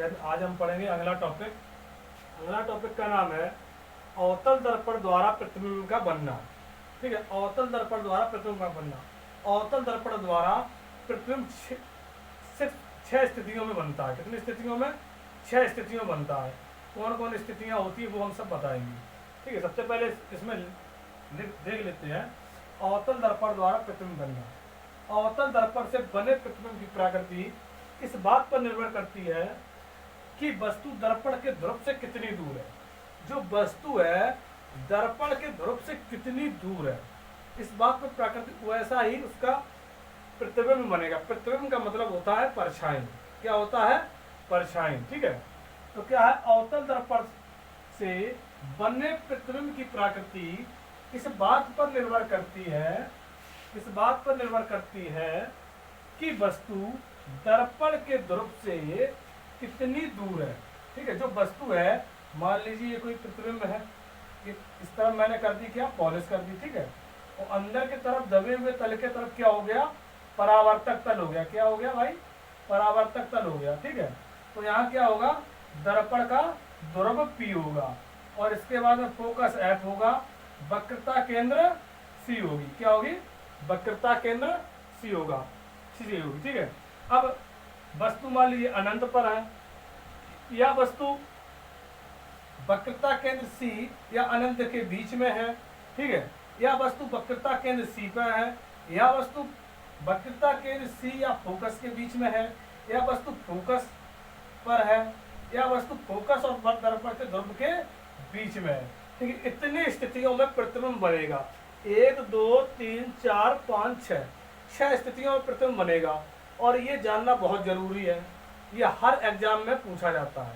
आज हम पढ़ेंगे अगला टॉपिक। अगला टॉपिक का नाम है अवतल दर्पण द्वारा प्रतिबिंब का बनना। ठीक है, अवतल दर्पण द्वारा प्रतिबिंब का बनना। अवतल दर्पण द्वारा प्रतिबिंब सिर्फ 6 स्थितियों में बनता है। कितनी स्थितियों में? 6 स्थितियों में बनता है। कौन कौन स्थितियां होती है वो हम सब बताएंगे। ठीक है, सबसे पहले इसमें देख लेते हैं अवतल दर्पण द्वारा प्रतिबिंब बनना। अवतल दर्पण से बने प्रतिबिंब की प्रकृति इस बात पर निर्भर करती है कि वस्तु दर्पण के ध्रुव से कितनी दूर है। जो वस्तु है दर्पण के ध्रुव से कितनी दूर है, इस बात पर प्रकृति वैसा ही उसका प्रतिबिंब बनेगा। प्रतिबिंब का मतलब होता है परछाई। क्या होता है? परछाई। ठीक है, तो क्या है, अवतल दर्पण से बने प्रतिबिंब की प्रकृति इस बात पर निर्भर करती है कि वस्तु दर्पण के ध्रुव से कितनी दूर है। ठीक है, जो वस्तु है, मान लीजिए ये कोई प्रतिबिंब है, इस तरफ मैंने कर दी क्या, पॉलिश कर दी। ठीक है, और अंदर की तरफ दबे हुए तल के तरफ क्या हो गया, परावर्तक तल हो गया। क्या हो गया भाई? परावर्तक तल हो गया। ठीक है, तो यहाँ क्या होगा, दर्पण का ध्रुव P होगा और इसके बाद में फोकस F होगा, वक्रता केंद्र C होगी। क्या होगी? वक्रता केंद्र C होगा, C होगी। ठीक है, अब वस्तु मान लीजिए अनंत पर है, या वस्तु वक्रता केंद्र C या अनंत के बीच में है। ठीक है, या वस्तु वक्रता केंद्र C पर है, या वस्तु वक्रता केंद्र C या फोकस के बीच में है, या वस्तु फोकस पर है, या वस्तु फोकस और दर्पण के ध्रुव के बीच में है। ठीक है, इतनी स्थितियों में प्रतिबिंब बनेगा। 1 2 3 4 5 6 6 स्थितियों में प्रतिबिंब बनेगा और ये जानना बहुत जरूरी है। ये हर एग्जाम में पूछा जाता है।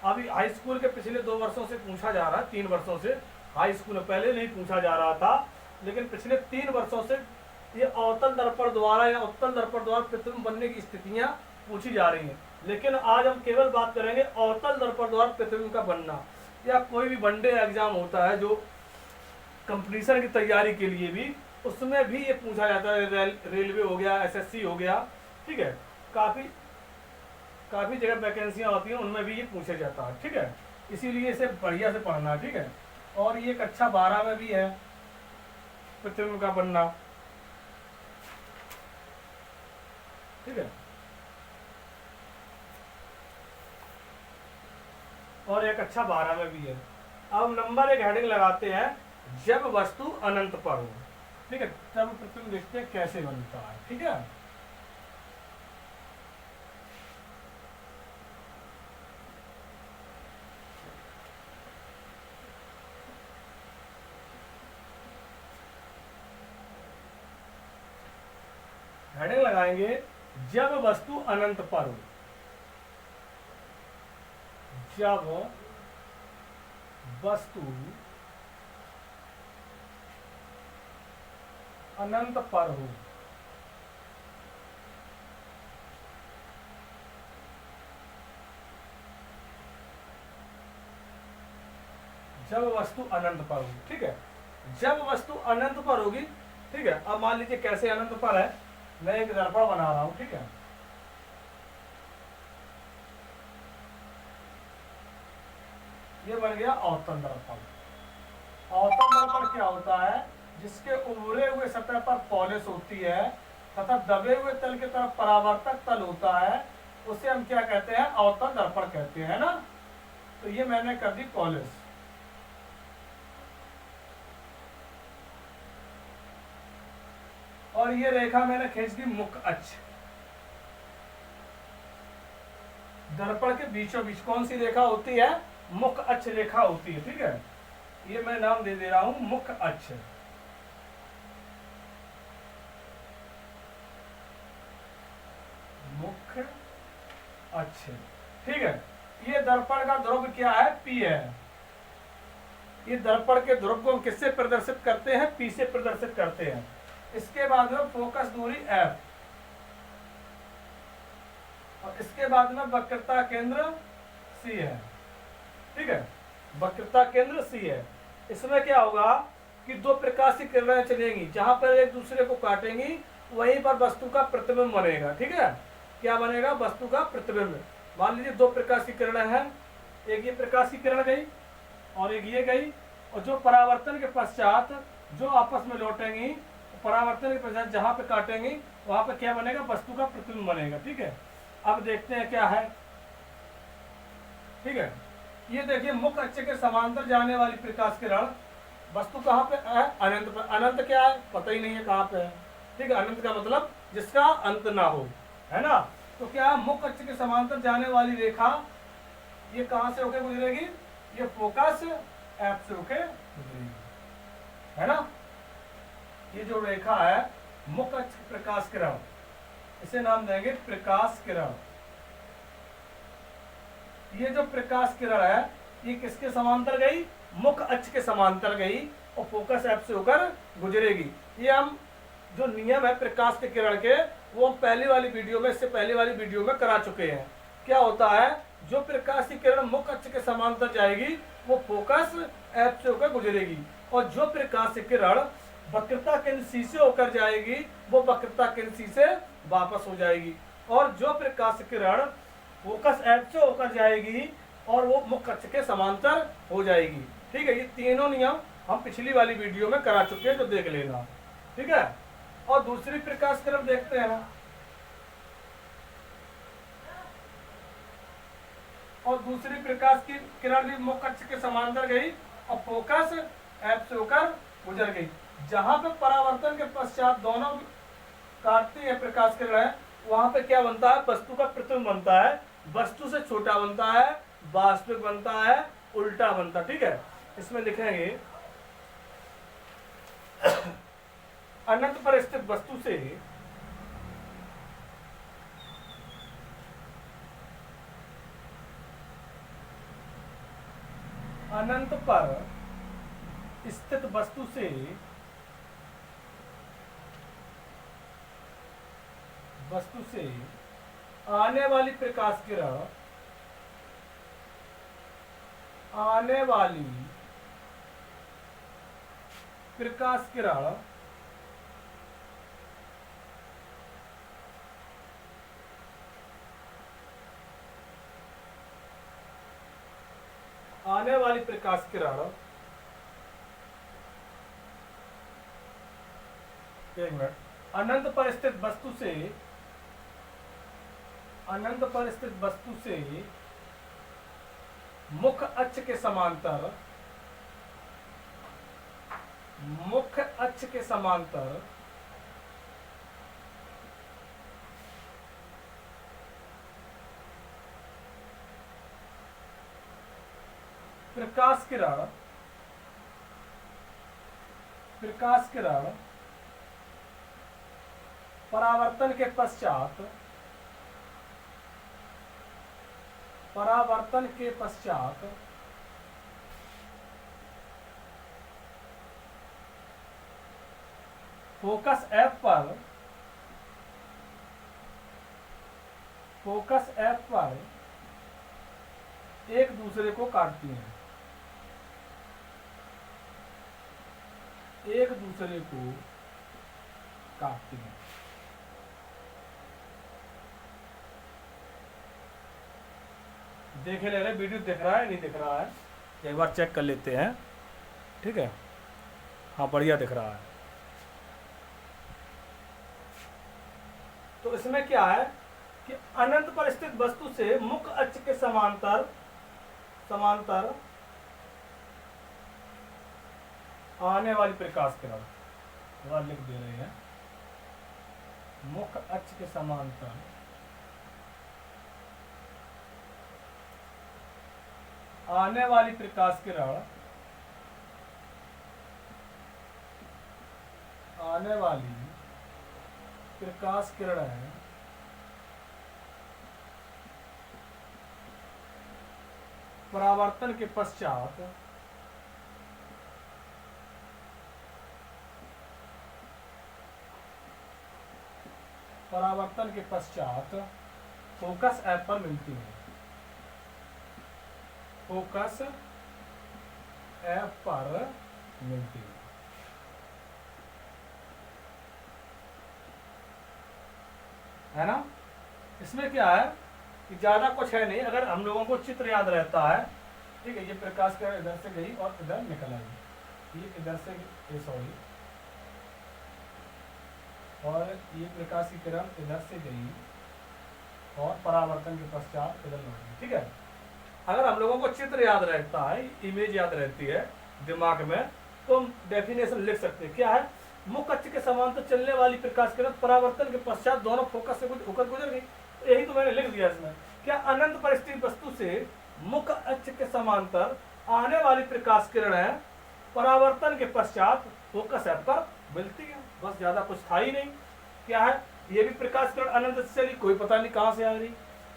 अभी हाई स्कूल के पिछले 2 वर्षों से पूछा जा रहा है, 3 वर्षों से। हाई स्कूल में पहले नहीं पूछा जा रहा था, लेकिन पिछले 3 वर्षों से ये अवतल दर्पण द्वारा या उत्तल दर्पण द्वारा प्रतिबिंब बनने की स्थितियां पूछी जा रही हैं। लेकिन आज हम केवल बात करेंगे अवतल दर्पण द्वारा प्रतिबिंब का बनना। या कोई भी वनडे एग्जाम होता है जो कंपटीशन की तैयारी के लिए भी, उसमें भी ये पूछा जाता है। रेलवे हो गया, SSC हो गया। ठीक है, काफी जगह वैकेंसियां होती हैं, उनमें भी ये पूछा जाता है। ठीक है, इसीलिए इसे बढ़िया से पढ़ना। ठीक है, और ये कक्षा 12 में भी है प्रतिबिंब का बनना। ठीक है, और एक कक्षा 12 में भी है। अब नंबर 1 हेडिंग लगाते हैं, जब वस्तु अनंत पर हो। ठीक है, तब प्रतिबिंब देखते हैं कैसे बनता है। ठीक है, हेडिंग लगाएंगे, जब वस्तु अनंत पर हो। जब वस्तु अनंत पर हो। जब वस्तु अनंत पर हो। ठीक है, जब वस्तु अनंत पर होगी। ठीक है, अब मान लीजिए कैसे अनंत पर है, मैं एक दर्पण बना रहा हूं। ठीक है, ये बन गया अवतल दर्पण। अवतल दर्पण क्या होता है? जिसके उभरे हुए सतह पर पॉलिश होती है तथा दबे हुए तल की तरफ परावर्तक तल होता है, उसे हम क्या कहते हैं? अवतल दर्पण कहते हैं ना। तो ये मैंने कर दी पॉलिश। और ये रेखा मैंने खींच दी मुख्य अक्ष। दर्पण के बीचों बीच कौन सी रेखा होती है? मुख्य अक्ष रेखा होती है। ठीक है, ये मैं नाम दे रहा हूं मुख्य अक्ष। मुख्य अक्ष। ठीक है, ये दर्पण का ध्रुव क्या है? P है। ये दर्पण के ध्रुव को हम किससे प्रदर्शित करते हैं? P से प्रदर्शित करते हैं। इसके बाद में फोकस दूरी F, और इसके बाद में वक्रता केंद्र C है। ठीक है, वक्रता केंद्र C है। इसमें क्या होगा कि 2 प्रकाश की किरणें चलेंगी, जहां पर एक दूसरे को काटेंगी, वहीं पर वस्तु का प्रतिबिंब बनेगा। ठीक है, क्या बनेगा? वस्तु का प्रतिबिंब। मान लीजिए दो प्रकाश की किरण है, एक ये प्रकाश की किरण गई और एक ये गई, और जो परावर्तन के पश्चात जो आपस में लौटेंगी, परावर्तन के पश्चात जहां पे काटेंगी वहां पे क्या बनेगा, वस्तु का प्रतिबिंब बनेगा। ठीक है, अब देखते हैं क्या है। ठीक है, ये देखिए मुख्य अक्ष के समांतर जाने वाली प्रकाश किरण वस्तु कहाँ पे है, अनंत पर। अनंत क्या है पता ही नहीं है कहाँ पे है। ठीक है, अनंत का मतलब जिसका अंत ना हो, है ना। तो क्या है, मुख्य अक्ष के समांतर जाने वाली रेखा ये कहां से होके गुजरेगी, ये फोकस एफ से होके गुजरेगी, है ना। ये जो रेखा है मुख्य अक्ष प्रकाश किरण, इसे नाम देंगे प्रकाश किरण। ये जो प्रकाश किरण है ये किसके समांतर गई, मुख्य अक्ष के समांतर गई और फोकस एफ से होकर गुजरेगी। ये हम जो नियम है प्रकाश के किरण के वो हम पहली वाली वीडियो में, इससे पहली वाली वीडियो में करा चुके हैं। क्या होता है, जो प्रकाश की किरण मुख्य अक्ष के समांतर जाएगी वो फोकस एफ से होकर गुजरेगी, और जो प्रकाश की किरण वक्रता केंद्र सी से होकर जाएगी वो वक्रता केंद्र सी से वापस हो जाएगी, और जो प्रकाश की किरण फोकस एफ से होकर जाएगी और वो मुख्य अक्ष के समांतर हो जाएगी। ठीक है, ये तीनों नियम हम पिछली वाली वीडियो में करा चुके हैं, तो देख लेना। ठीक है, और दूसरी प्रकाश किरण देखते हैं। और दूसरी प्रकाश की किरण भी मुख्य अक्ष के समांतर गई और फोकस एफ से होकर गुजर गई। जहां पे परावर्तन के पश्चात दोनों काटती है प्रकाश किरण, वहां पे क्या बनता है, वस्तु का प्रतिबिंब बनता है। वस्तु से छोटा बनता है, वास्तविक बनता है, उल्टा बनता है। ठीक है, इसमें लिखेंगे अनंत पर स्थित वस्तु से अनंत पर स्थित वस्तु से आने वाली प्रकाश किरण, आने वाली प्रकाश किरण आने वाली प्रकाश किरण एक मिनट, अनंत पर स्थित वस्तु से, अनंत पर स्थित वस्तु से मुख्य अक्ष के समांतर, मुख्य अक्ष के समांतर प्रकाश किरण, प्रकाश किरण परावर्तन के पश्चात, परावर्तन के पश्चात फोकस एफ पर, फोकस एफ पर एक दूसरे को काटती हैं, एक दूसरे को काटती हैं। देखे ले रहे, वीडियो दिख रहा है नहीं दिख रहा है, एक बार चेक कर लेते हैं। ठीक है, हाँ बढ़िया दिख रहा है। तो इसमें क्या है कि अनंत पर स्थित वस्तु से मुख्य अक्ष के समांतर, समांतर आने वाली प्रकाश किरण, वह लिख दे रहे हैं, मुख्य अक्ष के समांतर आने वाली प्रकाश किरण, आने वाली प्रकाश किरण है परावर्तन के पश्चात, परावर्तन के पश्चात फोकस एफ पर मिलती है, फोकस एफ पर मिलती है ना। इसमें क्या है कि ज़्यादा कुछ है नहीं, अगर हम लोगों को चित्र याद रहता है, ठीक है। ये प्रकाश किरण इधर से गई और इधर निकल आई, ये इधर से, ये सॉरी, और ये प्रकाश की किरण इधर से गई और परावर्तन के पश्चात इधर लौटी, ठीक है। अगर हम लोगों को चित्र याद रहता है, इमेज याद रहती है दिमाग में, तो हम डेफिनेशन लिख सकते हैं। क्या है? मुख्य अक्ष के समांतर चलने वाली प्रकाश किरण परावर्तन के पश्चात दोनों फोकस से कुछ होकर गुजर गई। यही तो मैंने लिख दिया इसमें। क्या अनंत पर स्थित वस्तु से मुख्य अक्ष के समांतर आने वाली प्रकाश किरणें परावर्तन के पश्चात फोकस एफ पर मिलती है। बस ज्यादा कुछ था ही नहीं। क्या है? ये भी प्रकाश किरण अनंत से चली, कोई पता नहीं कहां से आ रही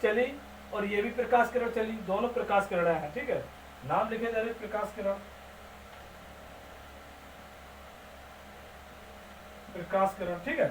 चली, और ये भी प्रकाश किरण चली, दोनों प्रकाश किरणें हैं, ठीक है। नाम लिखे जा रहे प्रकाश किरण, प्रकाश किरण, ठीक है।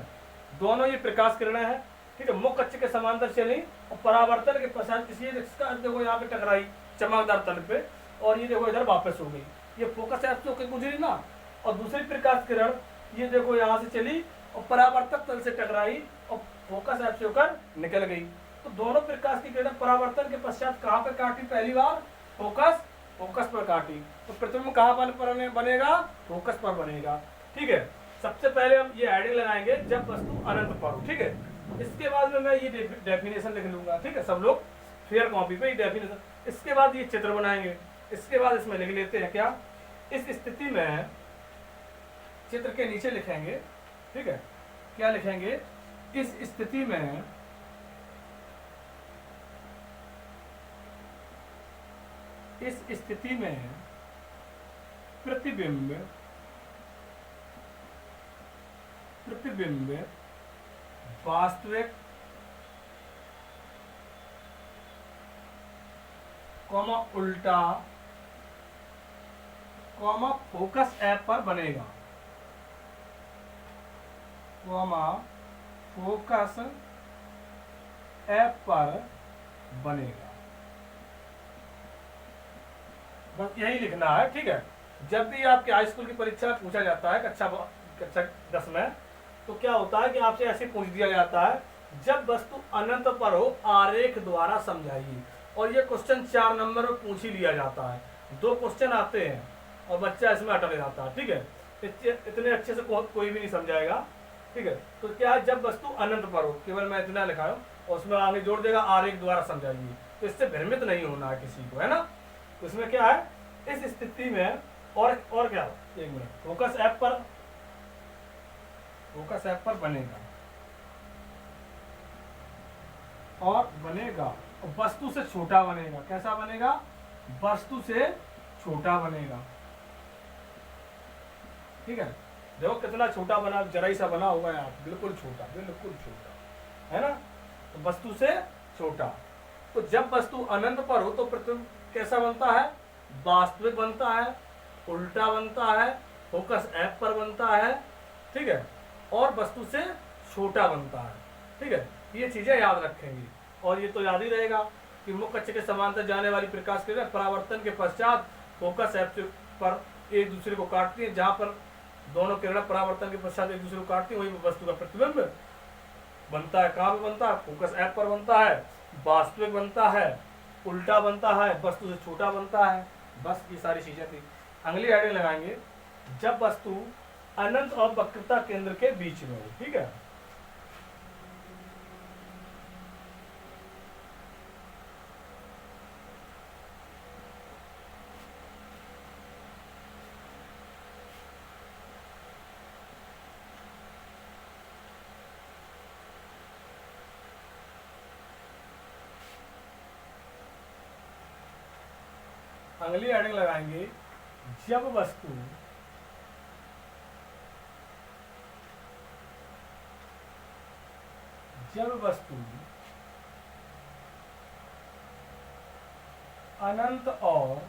दोनों ये प्रकाश किरणें हैं, ठीक है। मुख्य अक्ष के समांतर चली और परावर्तन के पश्चात किसी इसका देखो यहाँ पे टकराई चमकदार तल पे, और ये देखो इधर वापस हो गई। ये फोकस एफ से होकर गुजरी ना, और दूसरी प्रकाश किरण ये देखो यहाँ से चली और परावर्तक तल से टकराई और फोकस एफ से होकर निकल गई। तो दोनों प्रकाश की किरणें परावर्तन के पश्चात कहाँ पर काटी? पहली बार फोकस पर काटी। तो प्रतिबिंब कहाँ पर बनेगा? फोकस पर बनेगा, ठीक है। सबसे पहले हम ये हेडिंग लगाएंगे जब वस्तु अनंत पर हो, ठीक है। इसके बाद में मैं ये डेफिनेशन लिख लूंगा, ठीक है। सब लोग फेयर कॉपी पे ये डेफिनेशन, इसके बाद ये चित्र बनाएंगे, इसके बाद इसमें लिख लेते हैं क्या? इस स्थिति में चित्र के नीचे लिखेंगे, ठीक है। क्या लिखेंगे? इस स्थिति में प्रतिबिंब वास्तविक उल्टा फोकस एफ पर बनेगा, फोकस एफ पर बनेगा। बस यही लिखना है, ठीक है। जब भी आपके हाई स्कूल की परीक्षा पूछा जाता है कक्षा 10 में, तो क्या होता है कि आपसे ऐसे पूछ दिया जाता है, जब वस्तु अनंत पर हो आरेख द्वारा समझाइए। और ये क्वेश्चन 4 नंबर में पूछ ही लिया जाता है। 2 क्वेश्चन आते हैं और बच्चा इसमें अटक जाता है, ठीक है। इतने अच्छे से कोई भी नहीं समझाएगा, ठीक है। तो क्या है? जब वस्तु अनंत पर हो, केवल मैं इतना लिखा हूं और उसमें आगे जोड़ देगा आरेख द्वारा समझाइए। तो इससे भ्रमित नहीं होना है किसी को, है ना। तो इसमें क्या है? इस स्थिति में और क्या, एक मिनट, फोकस एफ पर बनेगा और वस्तु से छोटा बनेगा। कैसा बनेगा? वस्तु से छोटा बनेगा, ठीक है। देखो कितना छोटा बना, जरा ही सा बना होगा यहाँ, बिल्कुल छोटा है ना। तो वस्तु से छोटा। तो जब वस्तु अनंत पर हो तो प्रतिबिंब कैसा बनता है? वास्तविक बनता है, उल्टा बनता है, फोकस एफ पर बनता है, ठीक है, और वस्तु से छोटा बनता है, ठीक है। ये चीजें याद रखेंगी और ये तो याद ही रहेगा कि मुख्य अक्ष के समांतर जाने वाली प्रकाश किरण परावर्तन के पश्चात फोकस एफ पर एक दूसरे को काटती है। जहां पर दोनों किरण परावर्तन के पश्चात एक दूसरे को काटती है, वही वस्तु का प्रतिबिंब बनता है। कहाँ पे बनता है? फोकस एफ पर बनता है, वास्तविक बनता है, उल्टा बनता है, वस्तु से छोटा बनता है। बस ये सारी चीजें थी। अगली हेडिंग लगाएंगे जब वस्तु अनंत और वक्रता केंद्र के बीच में हो, ठीक है। अगली हेडिंग लगाएंगे जब वस्तु अनंत और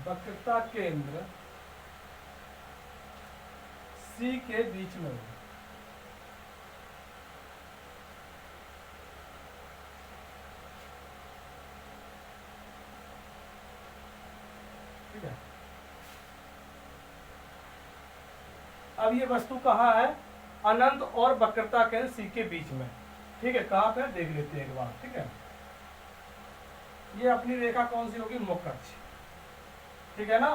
वक्रता केंद्र C के बीच में हो। अब ये वस्तु कहाँ है, अनंत और वक्रता केंद्र सी के बीच में, ठीक है। कहाँ पे देख लेते हैं एक बार, ठीक है। ये अपनी रेखा कौन सी होगी, मुख्य अक्ष, ठीक है ना।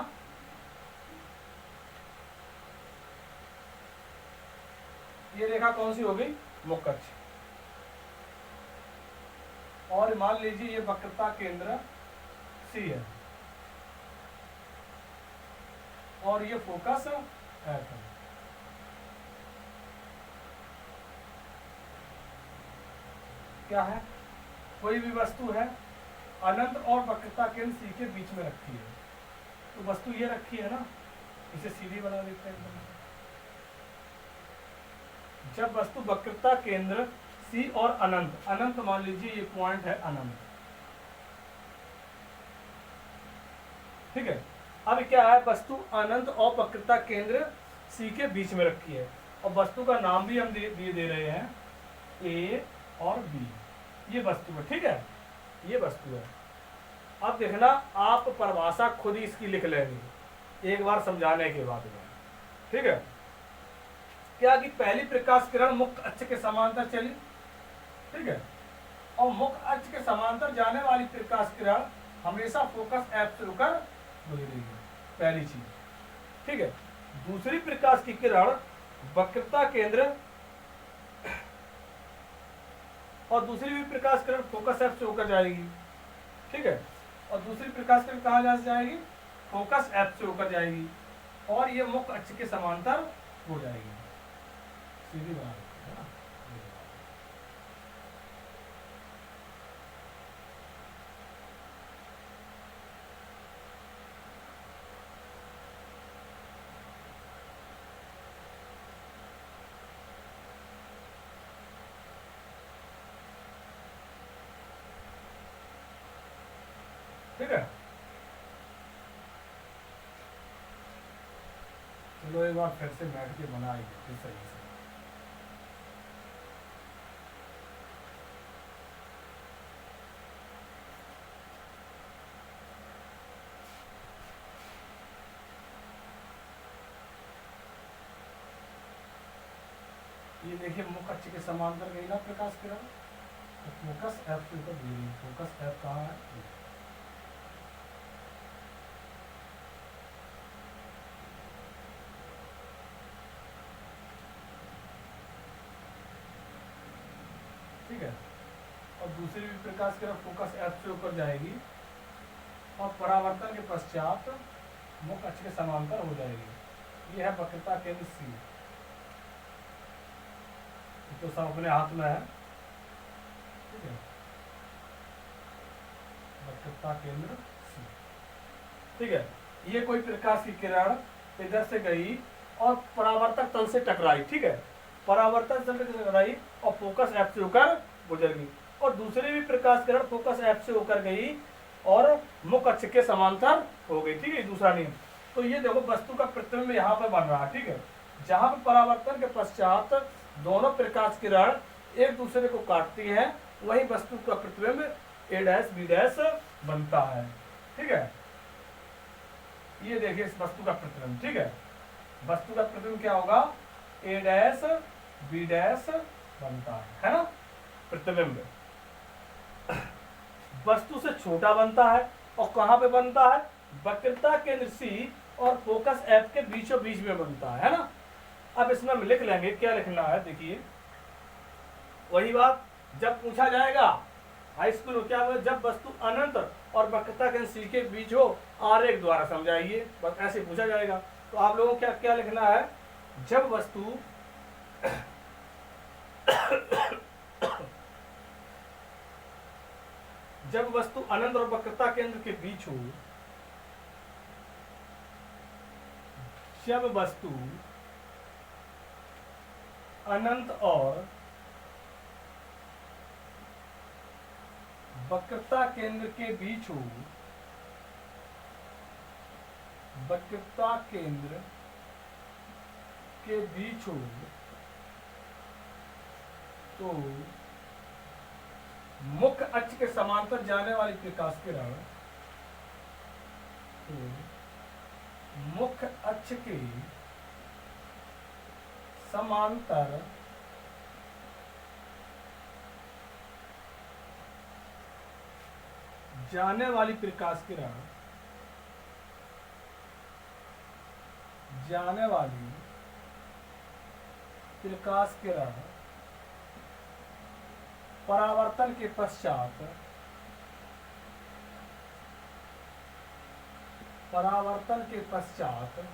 ये रेखा कौन सी होगी, मुख्य अक्ष। और मान लीजिए ये वक्रता केंद्र सी है और ये फोकस एफ है। क्या है, कोई भी वस्तु है अनंत और वक्रता केंद्र सी के बीच में रखी है। तो वस्तु ये रखी है ना, इसे सीधी बना देते हैं। जब वस्तु वक्रता केंद्र सी और अनंत, अनंत मान लीजिए ये पॉइंट है अनंत, ठीक है। अब क्या है, वस्तु अनंत और वक्रता केंद्र सी के बीच में रखी है और वस्तु का नाम भी हम दे रहे हैं ए और बी। ये वस्तु है, ठीक है, ये वस्तु है। अब देखना, आप परिभाषा खुद ही इसकी लिख लेंगे एक बार समझाने के बाद में, ठीक है। क्या कि पहली प्रकाश किरण मुख्य अक्ष के समांतर चली, ठीक है, और मुख्य अक्ष के समांतर जाने वाली प्रकाश किरण हमेशा फोकस एफ से होकर गुजरेगी, पहली चीज, ठीक है। दूसरी प्रकाश की किरण वक्रता केंद्र और दूसरी भी प्रकाश किरण फोकस एफ से होकर जाएगी, ठीक है। और दूसरी प्रकाश किरण कहाँ जाएगी, फोकस एफ से होकर जाएगी और ये मुख्य अक्ष के समांतर हो जाएगी, सीधी बात है ना। ठीक है, चलो एक बार फिर से बैठ के बनाएंगे सही से। ये देखिए मुख्य अक्ष के समांतर गई ना प्रकाश किरण, तो फोकस एफ के ऊपर दी गई। फोकस एफ कहाँ है, ठीक है। और दूसरी भी प्रकाश किरण फोकस एफ से ऊपर जाएगी और परावर्तन के पश्चात मुख्य अक्ष के समांतर हो जाएगी। ये है वक्रता केंद्र सी, तो सब अपने हाथ में है, ठीक है, वक्रता केंद्र सी, ठीक है। ये कोई प्रकाश की किरण इधर से गई और परावर्तक तल से टकराई, ठीक है, परावर्तक तल से टकराई और फोकस एफ से होकर गुजर गई। और दूसरी भी प्रकाश किरण फोकस एफ से होकर गई और मुख्य अक्ष के समांतर हो गई, ठीक है, दूसरा नियम। तो ये देखो वस्तु का प्रतिबिंब यहाँ पे बन रहा है, ठीक है। जहां पर परावर्तन के पश्चात दोनों प्रकाश किरण एक दूसरे को काटती हैं, वही वस्तु का प्रतिबिंब ए डैश बी डैश बनता है, ठीक है। ये देखिए इस वस्तु का प्रतिबिंब, ठीक है, वस्तु का प्रतिबिंब क्या होगा, ए डैश बी डैश बनता है ना, प्रतिबिंब वस्तु से छोटा बनता है और कहाँ पे बनता है, वक्रता केंद्र सी और फोकस एफ के बीचों बीच में बनता है ना। अब इसमें हम लिख लेंगे, क्या लिखना है, देखिए वही बात जब पूछा जाएगा हाई स्कूल में, क्या होगा, जब वस्तु अनंत और वक्रता केंद्र सी के बीच हो, आरेख द्वारा समझाइए, बस ऐसे पूछा जाएगा। तो आप लोगों को क्या क्या लिखना है, जब वस्तु जब वस्तु अनंत और वक्रता केंद्र के बीच हो, जब वस्तु अनंत और वक्रता केंद्र के बीच हो, वक्रता केंद्र के बीच हो, तो मुख्य अक्ष के समांतर जाने वाली प्रकाश किरण मुख्य अक्ष के समांतर जाने वाली प्रकाश किरण, जाने वाली प्रकाश किरण परावर्तन के पश्चात, परावर्तन के पश्चात,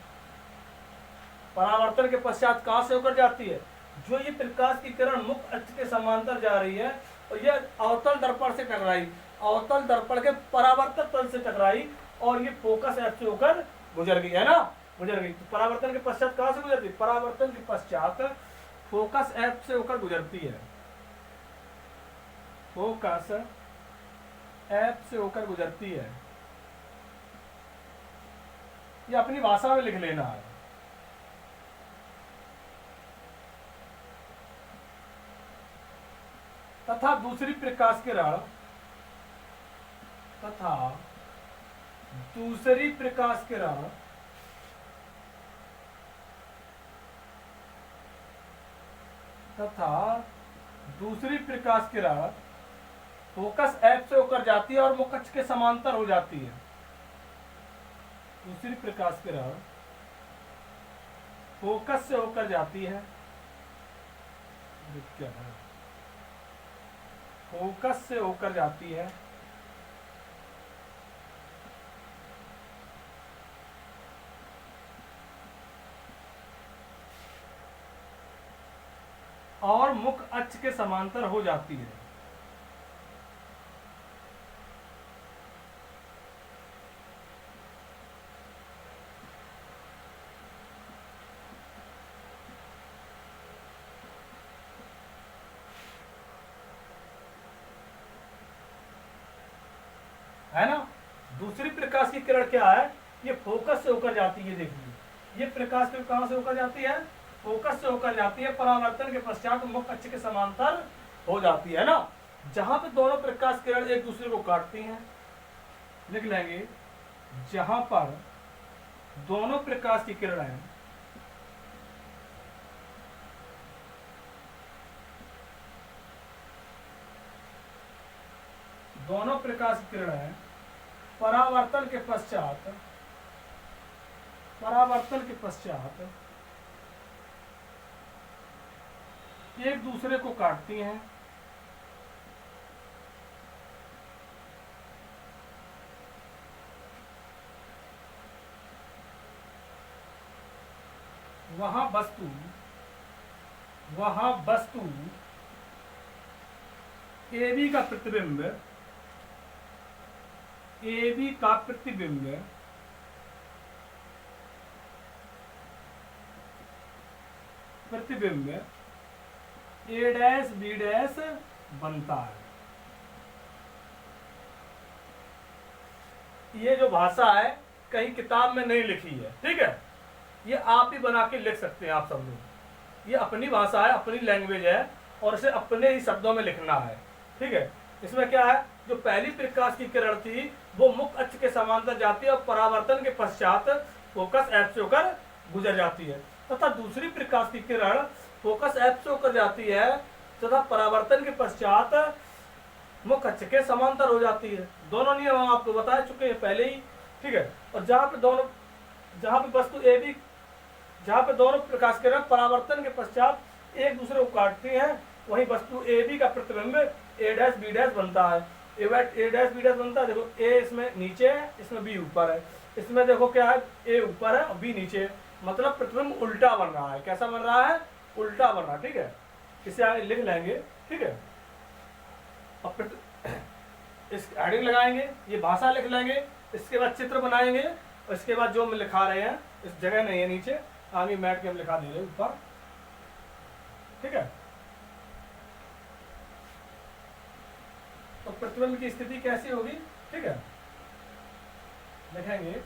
परावर्तन के पश्चात कहां से होकर जाती है? जो ये प्रकाश की किरण मुख्य अक्ष के समांतर जा रही है और यह अवतल दर्पण से टकराई, अवतल दर्पण के परावर्तक तल से टकराई और ये फोकस एफ से होकर गुजर गई, है ना, गुजर गई। तो परावर्तन के पश्चात कहां से गुजरती है? परावर्तन के पश्चात फोकस एफ से होकर गुजरती है, फोकस एफ से होकर गुजरती है। ये अपनी भाषा में लिख लेना है। तथा दूसरी प्रकाश किरण, तथा दूसरी प्रकाश किरण तथा दूसरी प्रकाश किरण फोकस एफ से होकर जाती है और मुख्य अक्ष के समांतर हो जाती है। दूसरी प्रकाश किरण फोकस से होकर जाती है, क्या है, फोकस से होकर जाती है और मुख्य अक्ष के समांतर हो जाती है। है ना। दूसरी प्रकाश की किरण क्या है? ये फोकस से होकर जाती है। देखिए ये प्रकाश किरण कहां से होकर जाती है? फोकस से होकर जाती है, परावर्तन के पश्चात मुख्य अक्ष के समांतर हो जाती है ना। जहां पे दोनों प्रकाश किरण एक दूसरे को काटती हैं, लिख लेंगे, जहां पर दोनों प्रकाश की किरणें दोनों प्रकाश की किरणें परावर्तन के पश्चात एक दूसरे को काटती हैं, वहां वस्तु AB का प्रतिबिंब, AB का प्रतिबिंब A डैश B डैश बनता है। ये जो भाषा है कहीं किताब में नहीं लिखी है, ठीक है, ये आप ही बना के लिख सकते हैं आप सब लोग। ये अपनी भाषा है, अपनी लैंग्वेज है और इसे अपने ही शब्दों में लिखना है, ठीक है। इसमें क्या है, जो पहली प्रकाश की किरण थी वो मुख्य अक्ष के समांतर जाती है और परावर्तन के पश्चात फोकस एफ से होकर गुजर जाती है, तथा दूसरी प्रकाश की किरण फोकस एफ से होकर जाती है तथा परावर्तन के पश्चात मुख्य अक्ष के समांतर हो जाती है। दोनों नियम हम आपको बता चुके हैं पहले ही, ठीक है। और जहां पे वस्तु ए बी, जहां पे दोनों प्रकाश किरण परावर्तन के पश्चात एक दूसरे को काटती हैं, वही वस्तु ए बी का प्रतिबिंब ए डैश बी डैश बनता है। ए डैश बी डैश बनता है। देखो ए इसमें नीचे है, इसमें बी ऊपर है। इसमें देखो क्या है, ए ऊपर है और बी नीचे है, मतलब प्रतिबिंब उल्टा बन रहा है। कैसा बन रहा है? उल्टा बन रहा है, ठीक है। इसे आगे लिख लेंगे, ठीक है। और इस हेडिंग लगाएंगे, ये भाषा लिख लेंगे, इसके बाद चित्र बनाएंगे और इसके बाद जो हम लिखा रहे हैं, इस जगह नहीं है नीचे, आगे मैट के हम लिखा दे रहे हैं ऊपर, ठीक है। तो प्रतिबिंब की स्थिति कैसी होगी, ठीक है, देखेंगे।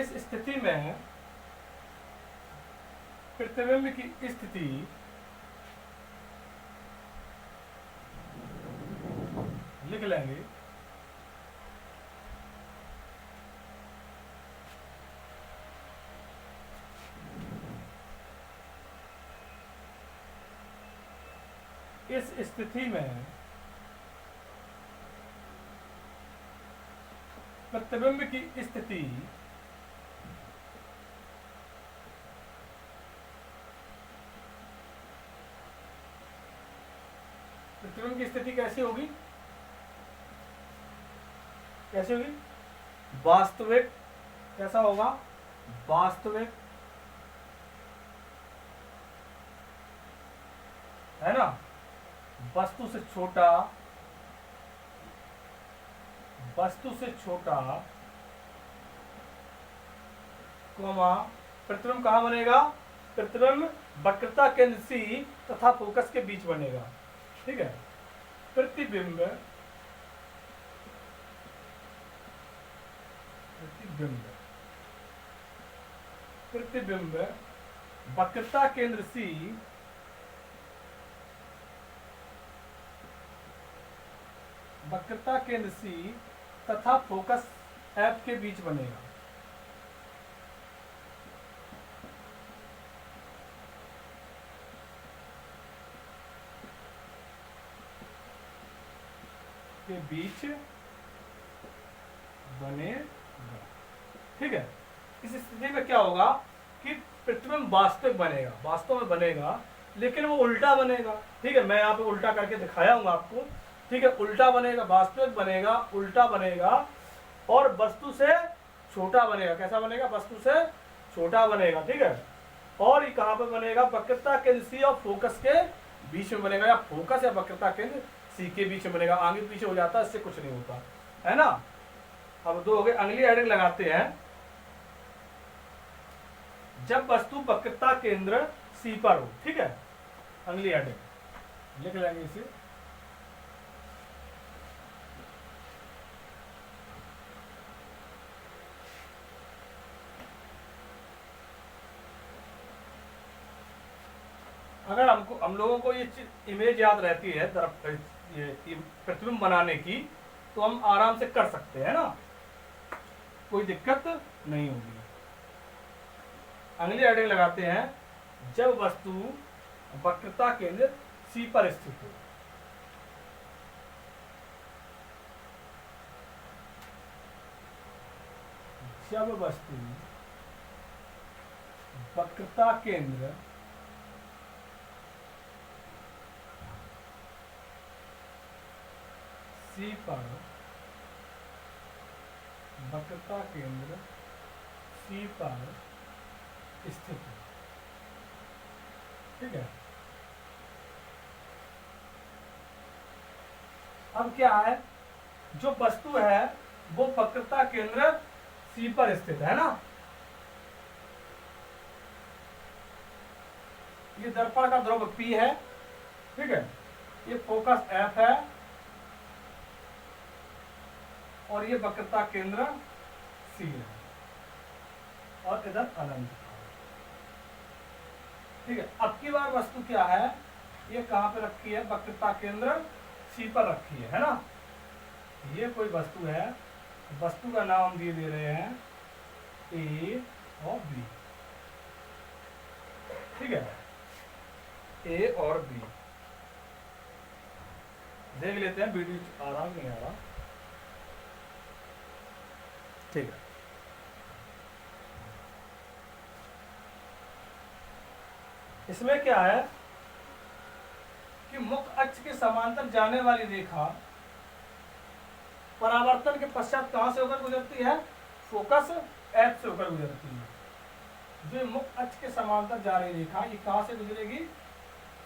इस स्थिति में प्रतिबिंब की स्थिति लिख लेंगे, स्थिति में प्रतिबिंब की स्थिति प्रतिबिंब की स्थिति कैसी होगी? कैसी होगी? वास्तविक। कैसा होगा? वास्तविक, है ना? वस्तु से छोटा, वस्तु से छोटा, कोमा, प्रतिबिंब कहाँ बनेगा? प्रतिबिंब वक्रता केंद्र सी तथा फोकस के बीच बनेगा। ठीक है, प्रतिबिंब प्रतिबिंब प्रतिबिंब वक्रता केंद्र सी वक्रता केंद्र सी तथा फोकस एफ के बीच बनेगा। के बीच बनेगा। ठीक है, इस स्थिति में क्या होगा कि प्रतिबिंब वास्तविक बनेगा, वास्तव में बनेगा, लेकिन वो उल्टा बनेगा। ठीक है, मैं यहाँ पे उल्टा करके दिखाया हूँ आपको। ठीक है, उल्टा बनेगा, वास्तविक बनेगा, उल्टा बनेगा और वस्तु से छोटा बनेगा। कैसा बनेगा? वस्तु से छोटा बनेगा। ठीक है, और ये कहाँ पे बनेगा? वक्रता केंद्र सी और फोकस के बीच में बनेगा, या फोकस या वक्रता केंद्र सी के बीच में बनेगा। आगे पीछे हो जाता है, इससे कुछ नहीं होता, है ना? अब दो हो गए। अगली हेडिंग लगाते हैं, जब वस्तु वक्रता केंद्र सी पर हो। ठीक है, अगली हेडिंग लिख लेंगे इसे। अगर हम लोगों को ये इमेज याद रहती है ये प्रतिबिंब बनाने की, तो हम आराम से कर सकते हैं ना, कोई दिक्कत नहीं होगी। अगली हेडिंग लगाते हैं, जब वस्तु वक्रता केंद्र सी पर स्थित हो। जब वस्तु वक्रता केंद्र सी पर वक्रता केंद्र सी पर स्थित है। ठीक है, अब क्या है? जो वस्तु है वो वक्रता केंद्र सी पर स्थित है ना। ये दर्पण का ध्रुव P है। ठीक है, ये फोकस F है और ये वक्रता केंद्र C है और इधर अनंत। ठीक है, अब की बार वस्तु क्या है? ये कहां पे रखी है? वक्रता केंद्र C पर रखी है ना। ये कोई वस्तु है, वस्तु का नाम दिए दे रहे हैं A और B। ठीक है, A और B देख लेते हैं, वीडियो आ रहा नहीं आ रहा। ठीक है, इसमें क्या है कि मुख्य अक्ष के समांतर जाने वाली रेखा परावर्तन के पश्चात कहां से होकर गुजरती है? फोकस F से होकर गुजरती है। जो मुख्य अक्ष के समांतर जा रही रेखा, ये कहां से गुजरेगी?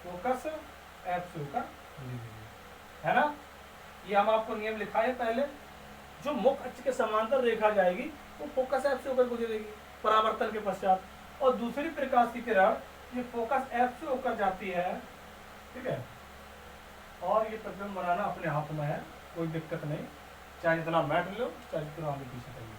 फोकस F से होकर गुजरेगी, है ना। ये हम आपको नियम लिखा है पहले। जो मुख्य अक्ष के समांतर रेखा जाएगी वो फोकस F से होकर गुजरेगी परावर्तन के पश्चात, और दूसरी प्रकाश की किरण ये फोकस F से होकर जाती है। ठीक है, और ये प्रतिबिंब बनाना अपने हाथ में है, कोई दिक्कत नहीं, चाहे जितना मैट लो, चाहे जितना आगे पीछे करिए।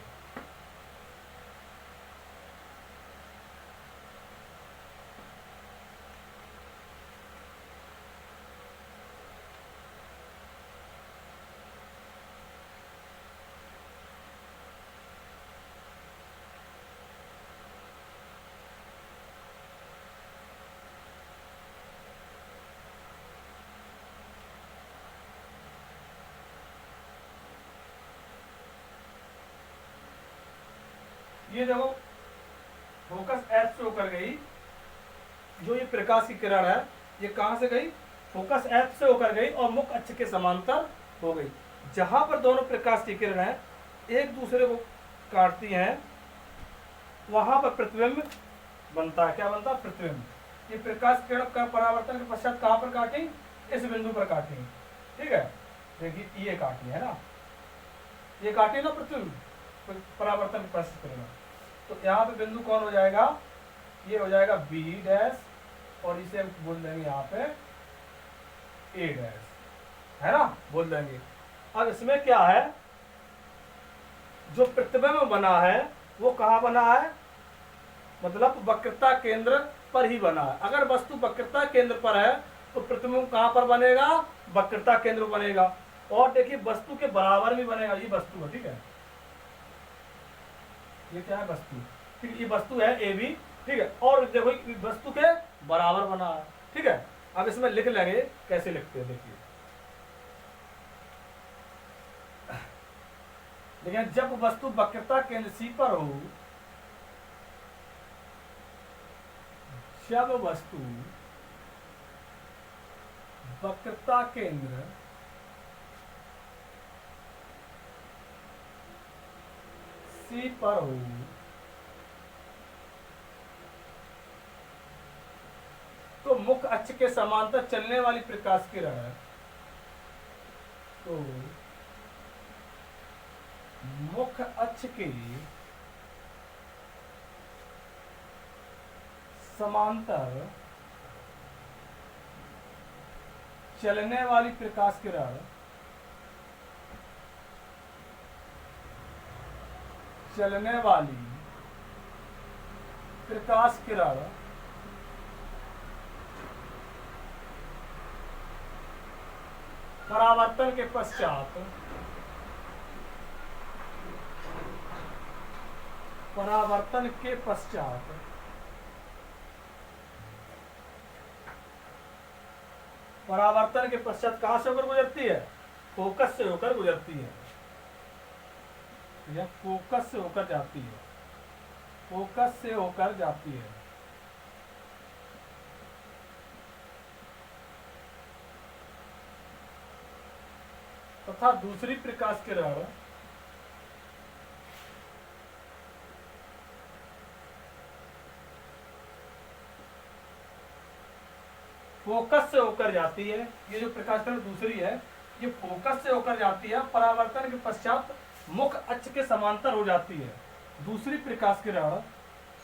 ये देखो फोकस एच से होकर गई, जो ये प्रकाश की किरण है ये कहां से गई, फोकस एच से होकर गई और मुख्य अक्ष के समांतर हो गई। जहां पर दोनों प्रकाश की किरण है एक दूसरे को काटती हैं वहां पर प्रतिबिंब बनता है। क्या बनता है, प्रतिबिंब। ये प्रकाश किरण का परावर्तन के पश्चात कहां पर काटी, इस बिंदु पर काटी, ठीक है। देखिए ये काटी है ना, ये काटी ना प्रतिबिंब परावर्तन के पश्चात किरण, तो यहाँ पे बिंदु कौन हो जाएगा, ये हो जाएगा बी डैश और इसे हम बोल देंगे यहाँ पे ए डैश, है ना, बोल देंगे। अब इसमें क्या है, जो प्रतिबिंब बना है वो कहाँ बना है, मतलब वक्रता केंद्र पर ही बना है। अगर वस्तु वक्रता केंद्र पर है तो प्रतिबिंब कहाँ पर बनेगा, वक्रता केंद्र बनेगा। और देखिए वस्तु के बराबर भी बनेगा, ये वस्तु है, ठीक है, ये क्या है वस्तु, ठीक है, ये वस्तु है ए बी, ठीक है, और देखो वस्तु के बराबर बना है, ठीक है। अब इसमें लिख लेंगे, कैसे लिखते हैं देखिए, लेकिन जब वस्तु वक्रता केंद्र सी पर हो, जब वस्तु वक्रता केंद्र सी पर हो तो मुख्य अक्ष के समांतर चलने वाली प्रकाश किरण है, तो मुख्य अक्ष के समांतर चलने वाली प्रकाश किरण परावर्तन के पश्चात कहां से होकर गुजरती है, फोकस से होकर गुजरती है, या फोकस से होकर जाती है, फोकस से होकर जाती है। तथा दूसरी प्रकाश किरण फोकस से होकर जाती है। ये जो प्रकाश किरण दूसरी है ये फोकस से होकर जाती है, परावर्तन के पश्चात मुख्य अक्ष के समांतर हो जाती है। दूसरी प्रकाश किरण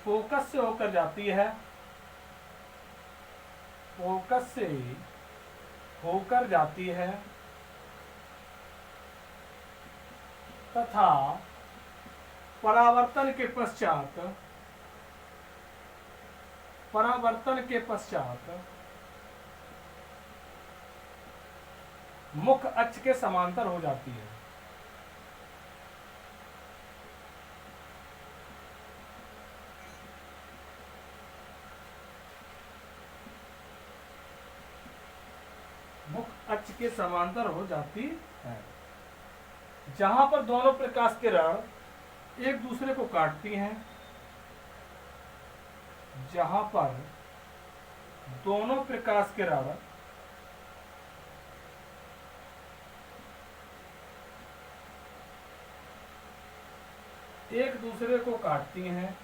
फोकस से होकर जाती है, फोकस से होकर जाती है तथा परावर्तन के पश्चात मुख्य अक्ष के समांतर हो जाती है। मुख्य अक्ष के समांतर हो जाती है, जहां पर दोनों प्रकाश किरण एक दूसरे को काटती हैं, जहां पर दोनों प्रकाश किरण एक दूसरे को काटती हैं,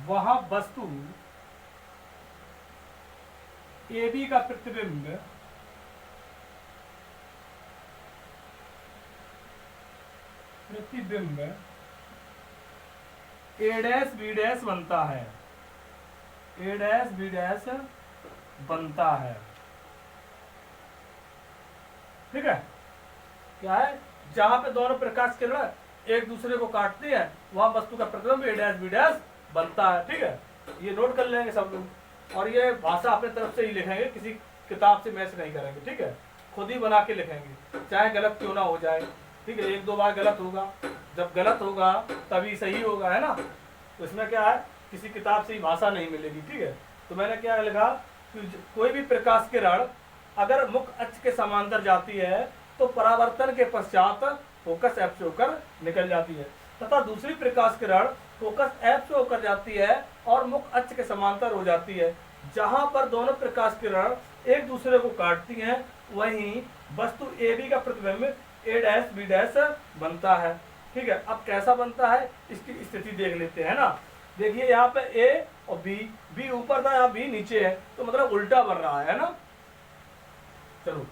वहां वस्तु AB का प्रतिबिंब A डैश B डैश बनता है, A डैश B डैश बनता है, ठीक है। क्या है, जहां पे दोनों प्रकाश किरण एक दूसरे को काटती है वहां वस्तु का प्रतिबिंब A डैश B डैश बनता है, ठीक है। ये नोट कर लेंगे सब लोग, और ये भाषा अपने तरफ से ही लिखेंगे, किसी किताब से मैच नहीं करेंगे, ठीक है, खुद ही बना के लिखेंगे, चाहे गलत क्यों ना हो जाए, ठीक है। 1-2 बार गलत होगा, जब गलत होगा तभी सही होगा, है ना। तो इसमें क्या है, किसी किताब से ही भाषा नहीं मिलेगी, ठीक है। तो मैंने क्या लिखा कि कोई भी प्रकाश किरण अगर मुख्य अक्ष के समांतर जाती है तो परावर्तन के पश्चात फोकस एफ से होकर निकल जाती है, तथा दूसरी प्रकाश किरण फोकस एफ से होकर जाती है और मुख्य अक्ष के समांतर हो जाती है। जहां पर दोनों प्रकाश किरण एक दूसरे को काटती हैं वहीं वस्तु ए बी का प्रतिबिंब ए डैश बी डैश बनता है, ठीक है। अब कैसा बनता है इसकी स्थिति देख लेते हैं ना। देखिए यहाँ पे ए और बी ऊपर था, यहाँ बी नीचे है, तो मतलब उल्टा बन रहा है ना। चलो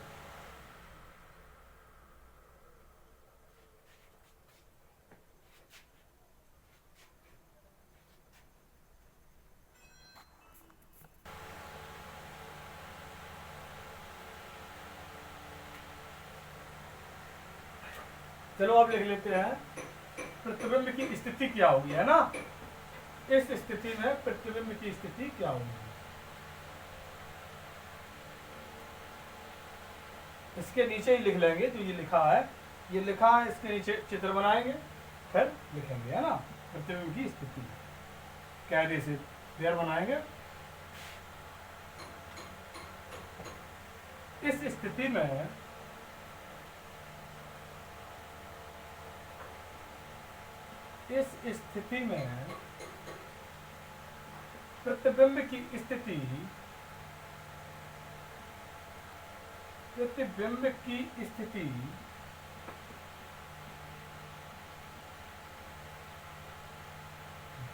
चलो अब लिख लेते हैं प्रतिबिंब की स्थिति क्या होगी, है ना। इस स्थिति में प्रतिबिंब की स्थिति क्या होगी, इसके नीचे ही लिख लेंगे। तो ये लिखा है, ये लिखा है, इसके नीचे चित्र बनाएंगे फिर लिखेंगे, है ना। प्रतिबिंब की स्थिति कायदे से क्लियर बनाएंगे। इस स्थिति में प्रतिबिंब की स्थिति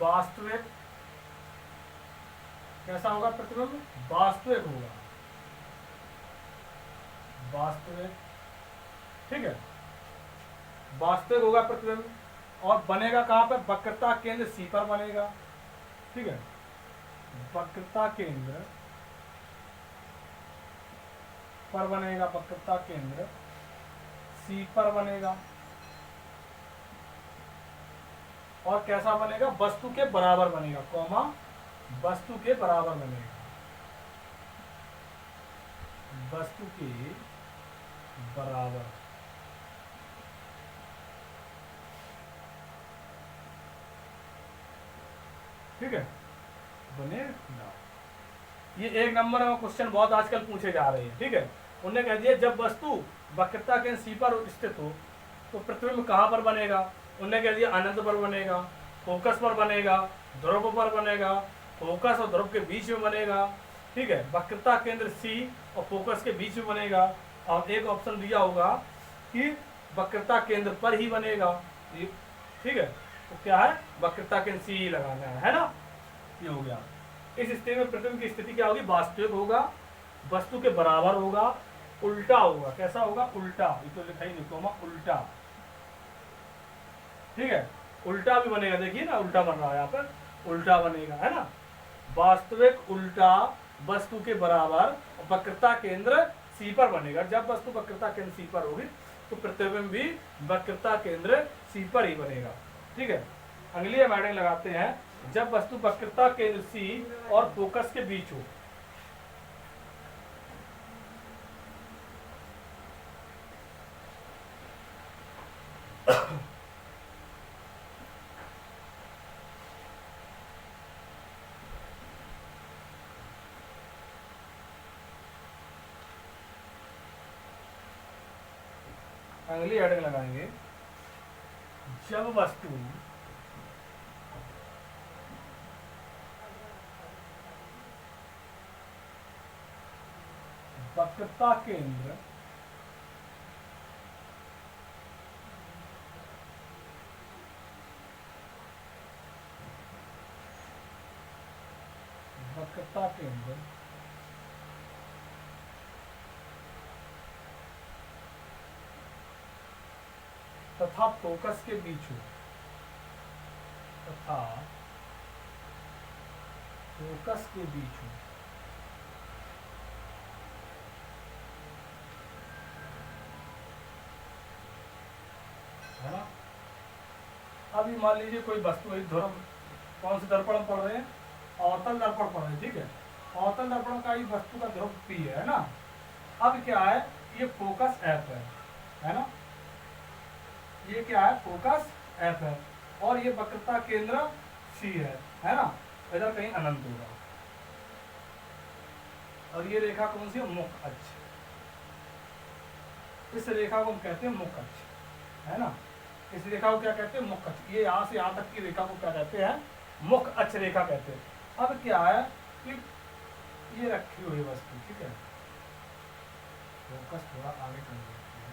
वास्तविक कैसा होगा, प्रतिबिंब वास्तविक होगा, वास्तविक, ठीक है, वास्तविक होगा प्रतिबिंब। और बनेगा कहां पर, वक्रता केंद्र सी पर बनेगा, ठीक है। वक्रता केंद्र पर बनेगा, वक्रता केंद्र सी पर बनेगा। और कैसा बनेगा, वस्तु के बराबर बनेगा, कॉमा वस्तु के बराबर बनेगा, वस्तु के बराबर, ठीक है, बनेगा। ये 1 नंबर में क्वेश्चन बहुत आजकल पूछे जा रहे हैं, ठीक है। उन्होंने कह दिया जब वस्तु वक्रता केंद्र सी पर स्थित हो तो प्रतिबिंब कहां पर बनेगा। उन्होंने कह दिया अनंत पर बनेगा, फोकस पर बनेगा, ध्रुव पर बनेगा, फोकस और ध्रुव के बीच में बनेगा, ठीक है। वक्रता केंद्र सी और फोकस के बीच में बनेगा। और एक ऑप्शन दिया होगा कि वक्रता केंद्र पर ही बनेगा, ठीक है। तो क्या है, वक्रता केंद्र सी ही लगाना है ना। ये हो गया। इस स्थिति में प्रतिबिंब की स्थिति क्या होगी, वास्तविक होगा, वस्तु के बराबर होगा, उल्टा होगा। कैसा होगा, उल्टा, ये तो लिखा ही नहीं, कॉमा उल्टा, ठीक है। उल्टा भी बनेगा, देखिए ना उल्टा बन रहा है यहाँ पर, उल्टा बनेगा, है ना। वास्तविक उल्टा वस्तु के बराबर, वक्रता केंद्र सी पर बनेगा। जब वस्तु वक्रता केंद्र सी पर होगी तो प्रतिबिंब भी वक्रता केंद्र सी पर ही बनेगा, ठीक है। अगली हेडिंग लगाते हैं, जब वस्तु वक्रता केंद्र सी और फोकस के बीच हो। अगली हेडिंग लगाएंगे, जब वस्तु वक्रता केंद्र तथा फोकस के बीच हो, तथा फोकस के बीच हो, है ना। अभी मान लीजिए कोई वस्तु, एक ध्रुव, कौन से दर्पण पढ़ रहे हैं, अवतल दर्पण पढ़ रहे हैं, ठीक है। अवतल दर्पण का ही वस्तु का ध्रुव P है ना। अब क्या है, ये फोकस F है ना। ये क्या है, फोकस F है और ये वक्रता केंद्र C है ना। इधर कहीं अनंत होगा। और ये रेखा कौन सी है? मुख अक्ष। इस रेखा को हम कहते हैं मुख अक्ष, है ना। इस रेखा को क्या कहते हैं? मुख अक्ष। ये यहाँ से यहाँ तक की रेखा को क्या कहते हैं? मुख अक्ष रेखा कहते हैं। अब क्या है कि ये रखी हुई वस्तु, ठीक है, फोकस थोड़ा आगे कर देते हैं।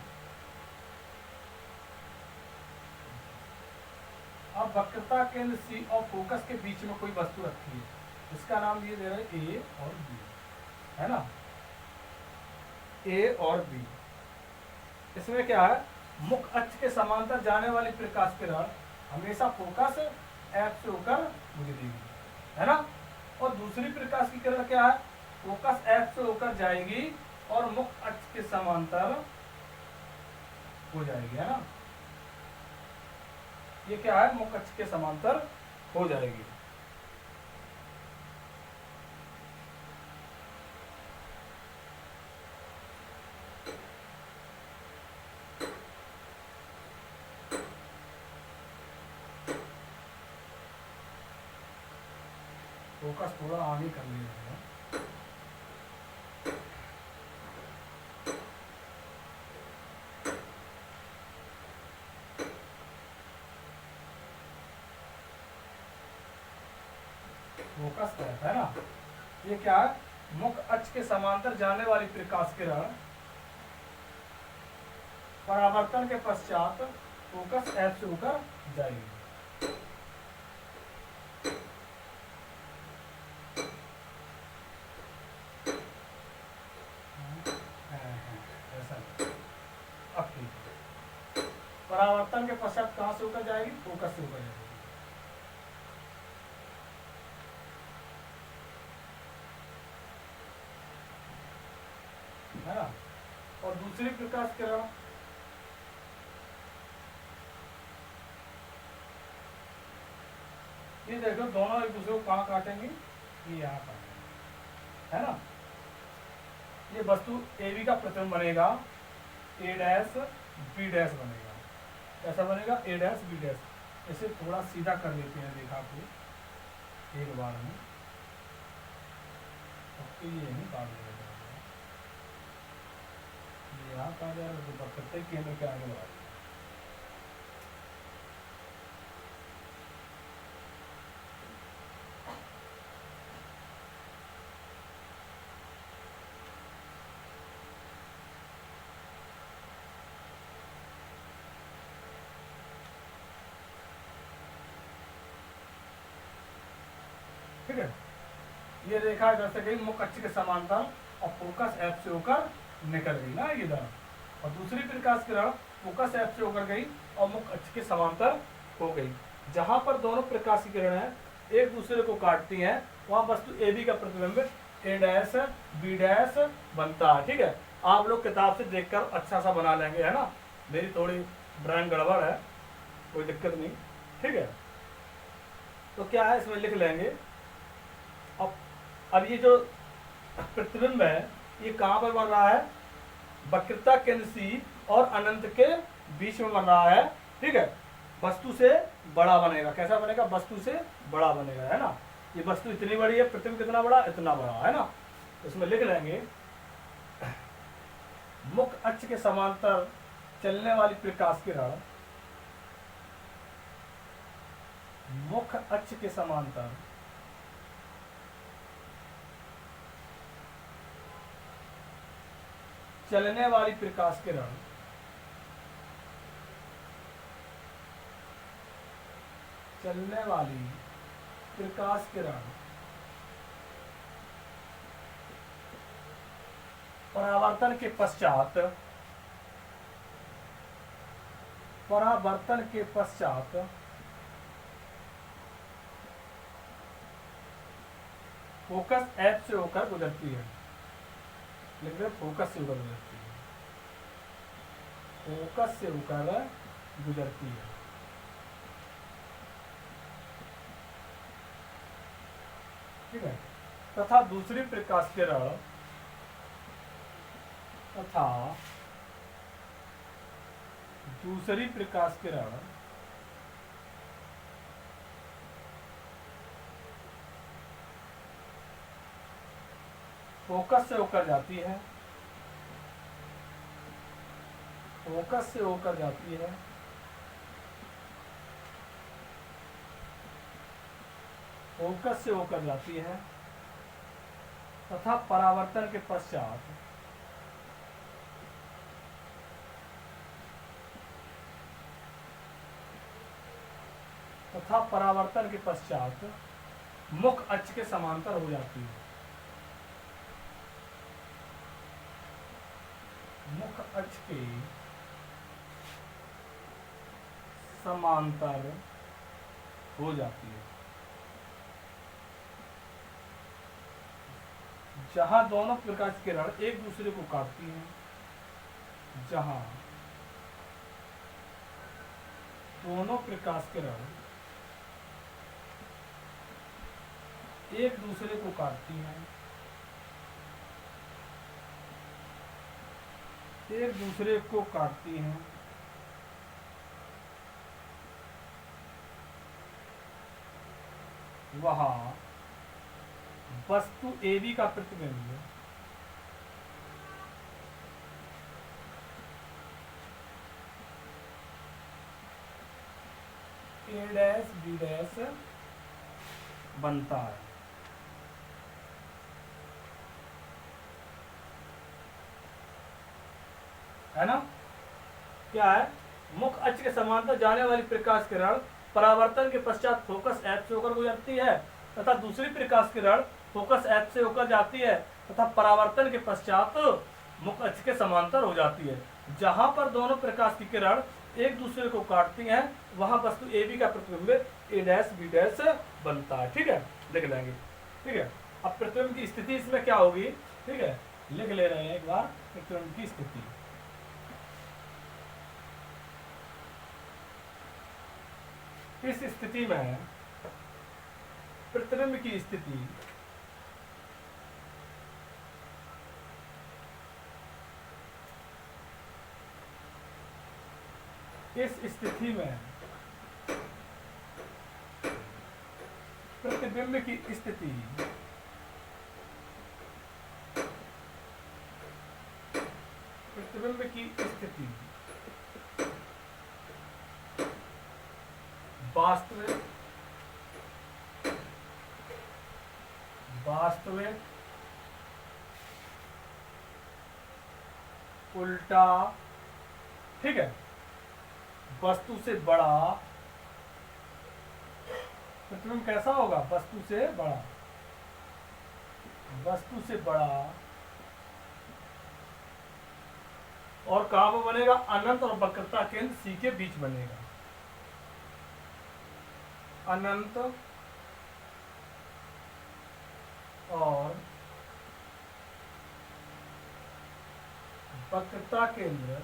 अब वक्रता केंद्र सी और फोकस के बीच में कोई वस्तु रखी है, इसका नाम ये दे रहे हैं ए और बी, है ना, ए और बी। इसमें क्या है? मुख अक्ष के समांतर जाने वाली प्रकाश किरण हमेशा फोकस एफ से होकर गुजरेगी, है ना। और दूसरी प्रकाश की किरण क्या है? फोकस एफ से होकर जाएगी और मुख अक्ष के समांतर हो जाएगी, है ना। ये क्या है? मुख अक्ष के समांतर हो जाएगी। फोकस थोड़ा आगे कर ले रहे हैं। फोकस कहता है ना, ये क्या है? मुख अक्ष के समांतर जाने वाली प्रकाश किरण परावर्तन के पश्चात फोकस एफ से होकर जाएगी। परावर्तन के पश्चात कहां से होकर जाएगी? फोकस से होकर जाएगी, है ना। और दूसरी प्रकाश किरण ये देखो, दोनों एक दूसरे को कहाँ काटेंगे? ये यहाँ काटेंगे, है ना। ये वस्तु ए बी का प्रतिबिंब बनेगा, ए डैश बी डैश बनेगा। कैसा बनेगा? ए डैश बी डैश। इसे थोड़ा सीधा कर लेते हैं रेखा को एक बार में, तो ये नहीं काट देगा, ये यहाँ काट जाएगा तो प्रत्येक केंद्र के आगे बढ़ा देगा। ठीक है, ये रेखा इधर से गई मुख अक्ष के समांतर और फोकस एफ से होकर निकल गई ना इधर। और दूसरी प्रकाश किरण फोकस एफ से होकर गई और मुख अक्ष के समांतर हो गई। जहां पर दोनों प्रकाश की किरणें एक दूसरे को काटती हैं वहां वस्तु ए बी का प्रतिबिंब ए डैश बी डैश बनता है। ठीक है, आप लोग किताब से देखकर अच्छा सा बना लेंगे, है ना। मेरी थोड़ी ड्राइंग गड़बड़ है, कोई दिक्कत नहीं, ठीक है। तो क्या है, इसमें लिख लेंगे। अब ये जो प्रतिबिंब है ये कहाँ पर बन रहा है? वक्रता केंद्र सी और अनंत के बीच में बन रहा है, ठीक है। वस्तु से बड़ा बनेगा। कैसा बनेगा? वस्तु से बड़ा बनेगा, है ना। ये वस्तु इतनी बड़ी है, प्रतिबिंब कितना बड़ा? इतना बड़ा, है ना। इसमें लिख लेंगे मुख अक्ष के समांतर चलने वाली प्रकाश किरण मुख अक्ष के समांतर चलने वाली प्रकाश किरण चलने वाली प्रकाश किरण परावर्तन के पश्चात फोकस एफ से होकर गुजरती है। लिख रहे फोकस से होकर गुजरती है, फोकस से होकर गुजरती है। ठीक है, तथा दूसरी प्रकाश किरण फोकस से होकर जाती है, फोकस से होकर जाती है, फोकस से होकर जाती है तथा परावर्तन के पश्चात मुख अक्ष के समांतर हो जाती है, मुख अक्ष के समांतर हो जाती है, जहां दोनों प्रकाश किरण एक दूसरे को काटती हैं, जहां दोनों प्रकाश किरण एक दूसरे को काटती हैं, एक दूसरे को काटती हैं, वहां वस्तु AB का प्रतिबिंब A', B' बनता है ना। क्या है, मुख अक्ष के समांतर जाने वाली प्रकाश किरण परावर्तन के पश्चात फोकस F से होकर गुजरती है तथा दूसरी प्रकाश किरण फोकस F से होकर जाती है तथा परावर्तन के पश्चात मुख अक्ष के समांतर हो जाती है। जहां पर दोनों प्रकाश की किरण एक दूसरे को काटती हैं वहां वस्तु AB का प्रतिबिंब A', B' बनता है। ठीक है, लिख लेंगे। ठीक है, अब प्रतिबिंब की स्थिति इसमें क्या होगी, ठीक है, लिख ले रहे हैं एक बार प्रतिबिंब की स्थिति। इस स्थिति में प्रतिबिंब की स्थिति इस स्थिति में प्रतिबिंब की स्थिति प्रतिबिंब की स्थिति वास्तविक उल्टा, ठीक है, वस्तु से बड़ा, प्रतिबिंब कैसा होगा, वस्तु से बड़ा, वस्तु से बड़ा, और कहां पर बनेगा, अनंत और वक्रता केंद्र C के बीच बनेगा। अनंत और वक्रता केंद्र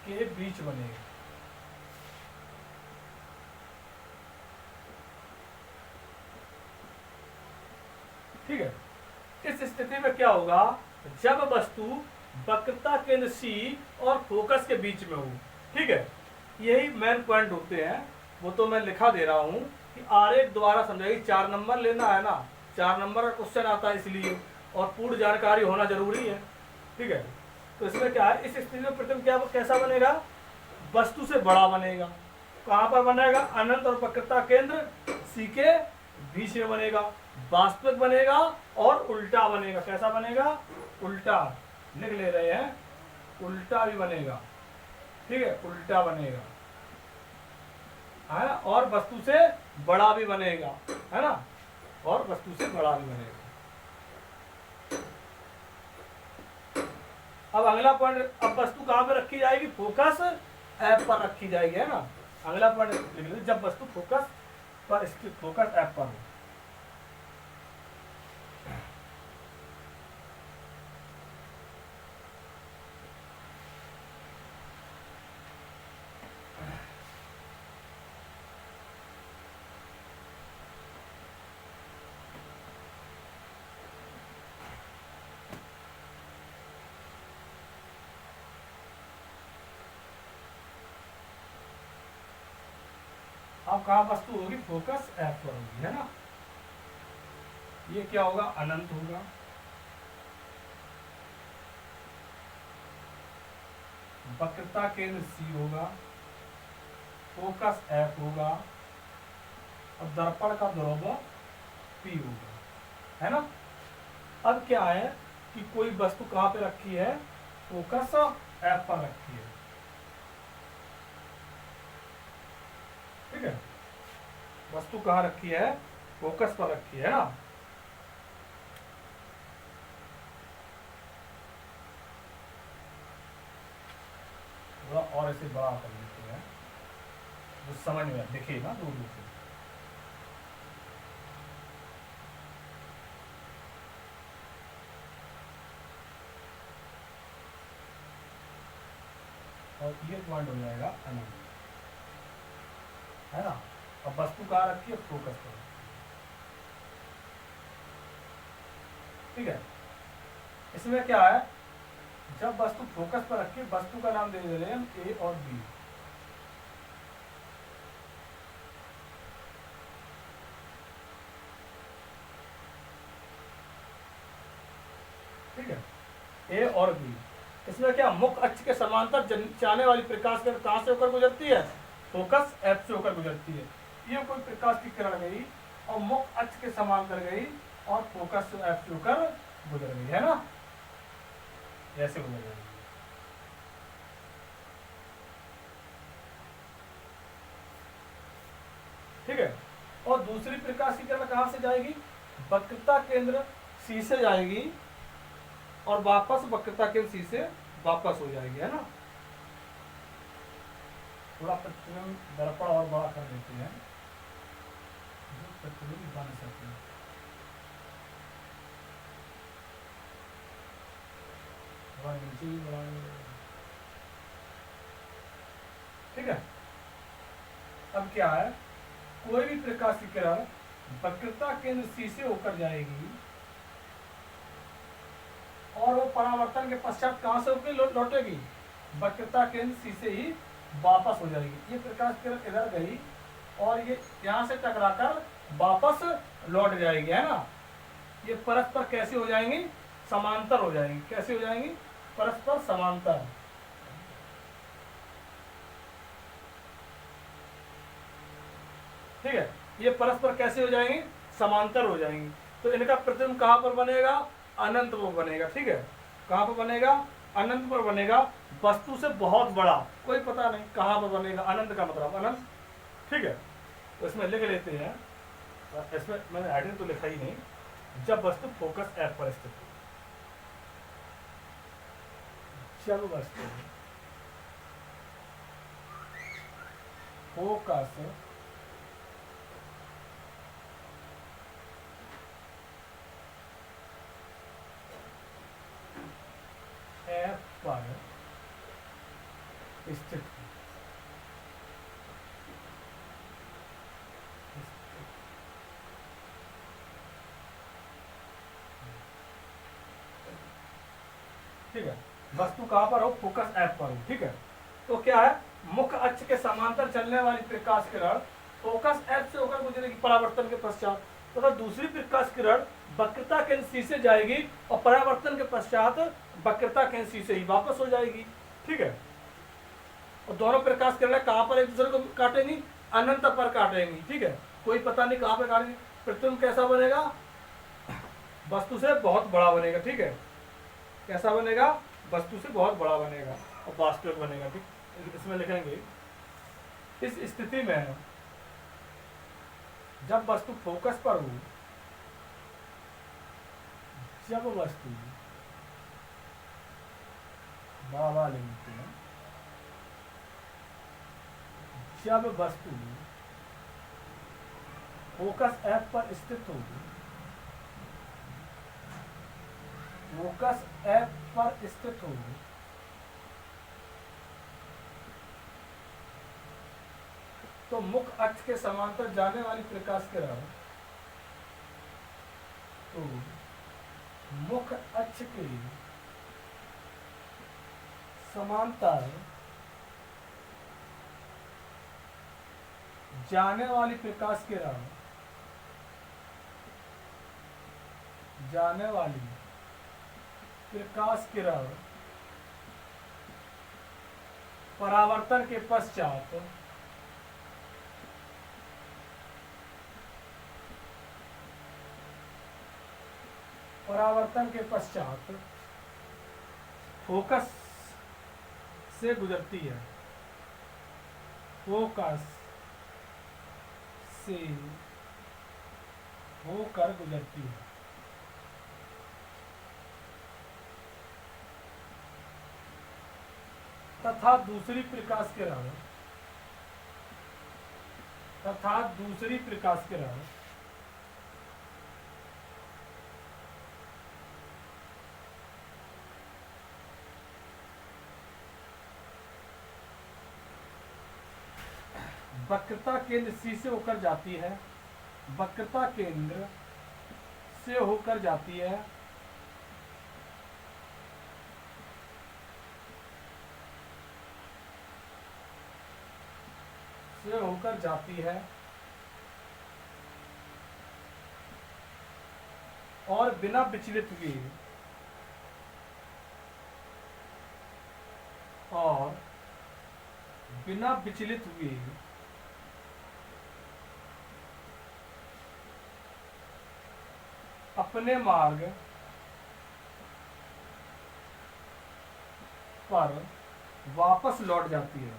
के बीच बनेगा। ठीक है, इस स्थिति में क्या होगा, जब वस्तु वक्रता केंद्र C और फोकस के बीच में हो। ठीक है, यही मेन पॉइंट होते हैं, वो तो मैं लिखा दे रहा हूं कि आरेख द्वारा समझाइए। 4 नंबर लेना है ना, 4 नंबर का क्वेश्चन आता है इसलिए, और पूर्ण जानकारी होना जरूरी है। ठीक है, तो इसमें क्या है, इस स्थिति में प्रतिबिंब क्या कैसा बनेगा, वस्तु से बड़ा बनेगा। कहां पर बनेगा, अनंत और वक्रता केंद्र C के बीच में बनेगा, वास्तविक बनेगा और उल्टा बनेगा। कैसा बनेगा, उल्टा, लिख ले रहे हैं, उल्टा भी बनेगा। ठीक है, उल्टा बनेगा, है ना, और वस्तु से बड़ा भी बनेगा, है ना, और वस्तु से बड़ा भी बनेगा। अब अगला पॉइंट, अब वस्तु कहां पे रखी जाएगी, फोकस F पर रखी जाएगी, है ना। अगला पॉइंट लिख लीजिए, जब वस्तु फोकस पर स्थित, फोकस F पर हो। अब कहाँ वस्तु होगी, फोकस एफ पर होगी, है ना। ये क्या होगा, अनंत होगा। वक्रता केंद्र सी होगा, फोकस एफ होगा, और दर्पण का ध्रुव पी होगा, है ना। अब क्या है कि कोई वस्तु कहाँ पे रखी है, फोकस एफ पर रखी है, ठीक है। वस्तु कहाँ रखी है, फोकस पर रखी है ना। थोड़ा और ऐसे बड़ा कर लेते हैं, जो समझ में दिखे ना दूर दूर से। और ये पॉइंट हो जाएगा अनंत, है ना। अब वस्तु कहाँ रखी है, फोकस पर, ठीक है। इसमें क्या है, जब वस्तु फोकस पर रखी, वस्तु का नाम दे रहे हैं ए और बी, ठीक है, ए और बी। इसमें क्या, मुख्य अक्ष के समांतर जाने वाली प्रकाश किरण कहां से होकर गुजरती है, फोकस एफ से होकर गुजरती है। ये कोई प्रकाश की किरण गई और मुख्य अक्ष के समांतर गई और फोकस एफ से होकर गुजर गई, है ना, ऐसे गुजर गई। ठीक है। और दूसरी प्रकाश की किरण कहां से जाएगी, वक्रता केंद्र सी से जाएगी और वापस वक्रता केंद्र सी से वापस हो जाएगी, है ना। थोड़ा प्रतिबिंब दर्पण और बड़ा कर देते हैं, जो प्रतिबिंब बन सके। थोड़ा नीचे भी बढ़ाएंगे, ठीक है। अब क्या है, कोई भी प्रकाश की किरण वक्रता केंद्र सी से होकर जाएगी और वो परावर्तन के पश्चात कहां से होकर लौटेगी, वक्रता केंद्र सी से ही वापस हो जाएगी। ये प्रकाश किरण इधर गई और ये यहां से टकराकर वापस लौट जाएगी, है ना। ये परस्पर कैसे हो जाएंगी, समांतर हो जाएंगी। कैसे हो जाएंगी, परस्पर समांतर। ठीक है, ये परस्पर कैसे हो जाएंगी, समांतर हो जाएंगी। तो इनका प्रतिबिंब कहां पर बनेगा, अनंत पर बनेगा, ठीक है। कहां पर बनेगा, अनंत पर बनेगा, वस्तु से बहुत बड़ा, कोई पता नहीं कहां पर बनेगा, अनंत का मतलब अनंत, ठीक है। तो इसमें लिख लेते हैं, इसमें मैंने हेडिंग तो लिखा ही नहीं, जब वस्तु फोकस एफ पर स्थित हो, जब वस्तु फोकस एफ पर स्थित हो, ठीक है। वस्तु कहां पर हो, फोकस एफ पर हो, ठीक है। तो क्या है, मुख्य अक्ष के समांतर चलने वाली प्रकाश किरण फोकस एफ से होकर गुजरेगी परावर्तन के पश्चात। तो दूसरी प्रकाश किरण वक्रता केंद्र सी से जाएगी और परावर्तन के पश्चात वक्रता केंद्र सी से ही वापस हो जाएगी, ठीक है। और दोनों प्रकाश किरणें कहां पर एक दूसरे को काटेंगी, अनंत पर काटेंगी, ठीक है। कोई पता नहीं कहां पर काटेंगी। प्रतिबिंब कैसा बनेगा, वस्तु से बहुत बड़ा बनेगा, ठीक है। कैसा बनेगा, वस्तु से बहुत बड़ा बनेगा और वास्तविक बनेगा, ठीक। इसमें लिखेंगे, इस स्थिति में जब वस्तु फोकस पर हो, जब वस्तु बाबा लेते हैं, जब वस्तु फोकस एफ पर स्थित होगी, फोकस एफ पर स्थित होगी, तो मुख्य अक्ष के समांतर जाने वाली प्रकाश किरण, तो मुख्य अक्ष के समांतर जाने वाली प्रकाश किरण, जाने वाली प्रकाश किरण परावर्तन के पश्चात फोकस से गुजरती है, फोकस से होकर गुजरती है। तथा दूसरी प्रकाश किरण, वक्रता केंद्र C से होकर जाती है, वक्रता केंद्र से होकर जाती है और बिना विचलित हुए अपने मार्ग पर वापस लौट जाती है,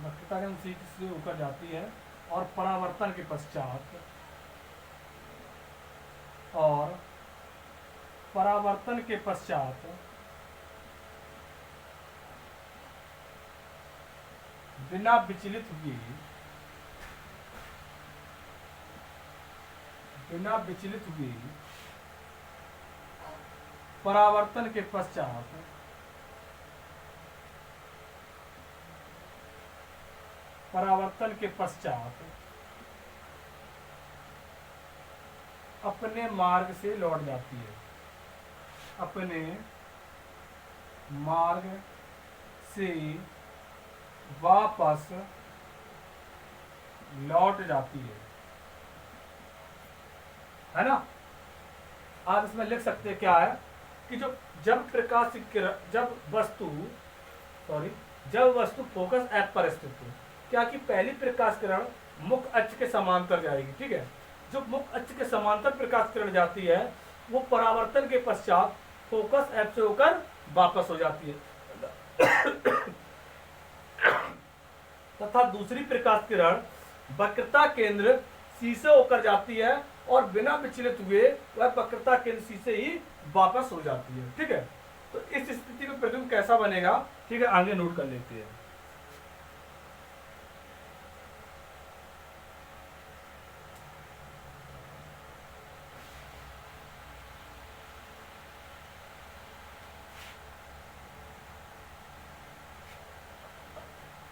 वक्रता केंद्र C से होकर जाती है और परावर्तन के पश्चात बिना विचलित हुए परावर्तन के पश्चात अपने मार्ग से लौट जाती है, अपने मार्ग से वापस लौट जाती है ना। आप इसमें लिख सकते हैं क्या है कि जब वस्तु फोकस एप पर स्थित हो, क्या कि पहली प्रकाश किरण मुख्य अक्ष के समांतर जाएगी, ठीक है। जो मुख्य अक्ष के समांतर प्रकाश किरण जाती है वो परावर्तन के पश्चात फोकस एप से होकर वापस हो जाती है। तथा दूसरी प्रकाश किरण वक्रता केंद्र C से होकर जाती है और बिना विचलित हुए वह वक्रता केंद्र C से ही वापस हो जाती है, ठीक है। तो इस स्थिति में प्रतिबिंब कैसा बनेगा, ठीक है, आगे नोट कर लेते हैं।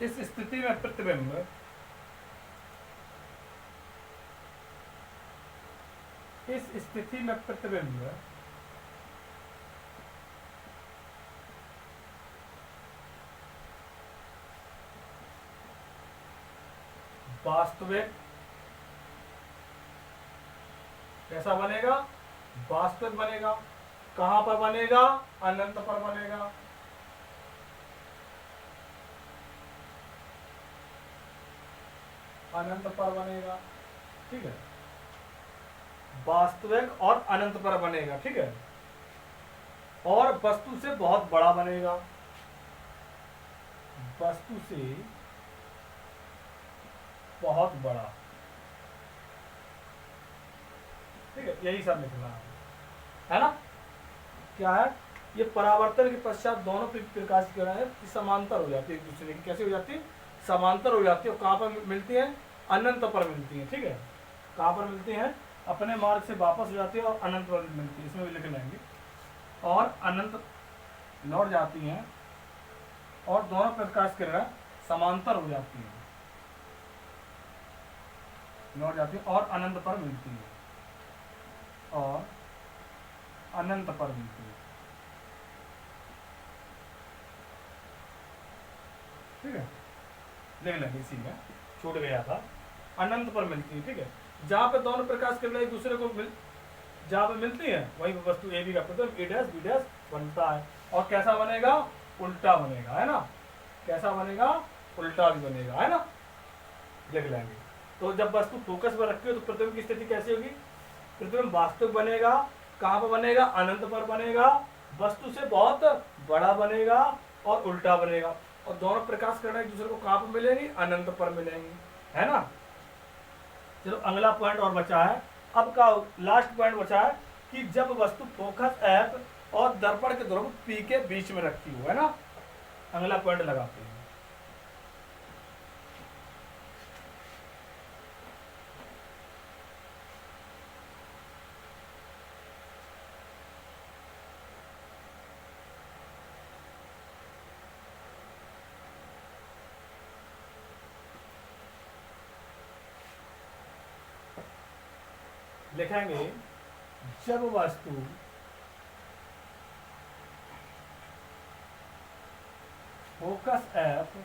इस स्थिति में प्रतिबिंब वास्तविक कैसा बनेगा, वास्तविक बनेगा। कहां पर बनेगा, अनंत पर बनेगा। अनंत पर बनेगा, ठीक है, वास्तविक और अनंत पर बनेगा, ठीक है। और वस्तु से बहुत बड़ा बनेगा, वस्तु से बहुत बड़ा, ठीक है, यही सब लिखना है ना। क्या है ये, परावर्तन के पश्चात दोनों प्रकाश की किरणें समांतर हो जाती है एक दूसरे की। कैसे हो जाती है, समांतर हो जाती है। और कहां पर मिलती है, अनंत पर मिलती है, ठीक है। कहां पर मिलती है, अपने मार्ग से वापस हो जाती है और अनंत पर मिलती है, इसमें भी लिख लेंगे। और अनंत लौट जाती हैं और दोनों प्रकाश किरणें समांतर हो जाती हैं, लौट जाती है और अनंत पर मिलती है, और अनंत पर मिलती है। ठीक है, लिख लेंगे इसी में, छूट गया था, अनंत पर मिलती है। ठीक है, जहाँ पे दोनों प्रकाश किरणें एक दूसरे को जहाँ पे मिलती है वही वस्तु ए बी का प्रतिबिंब ए डैश बी डैश बनता है। और कैसा बनेगा, उल्टा बनेगा, है ना, कैसा बनेगा, उल्टा भी बनेगा, है ना, लिख लेंगे। तो जब वस्तु फोकस पर रखी हो तो प्रतिबिंब की स्थिति कैसी होगी, प्रतिबिंब वास्तविक बनेगा, कहाँ पर बनेगा, अनंत पर बनेगा, वस्तु से बहुत बड़ा बनेगा और उल्टा बनेगा। और दोनों प्रकाश किरणें एक दूसरे को कहाँ पर मिलेंगी, अनंत पर मिलेंगी, है ना। चलो अगला पॉइंट और बचा है, अब का लास्ट पॉइंट बचा है कि जब वस्तु फोकस एफ और दर्पण के ध्रुव पी के बीच में रखी हो, है ना, अगला पॉइंट लगाते हैं। लिखेंगे जब वस्तु फोकस एफ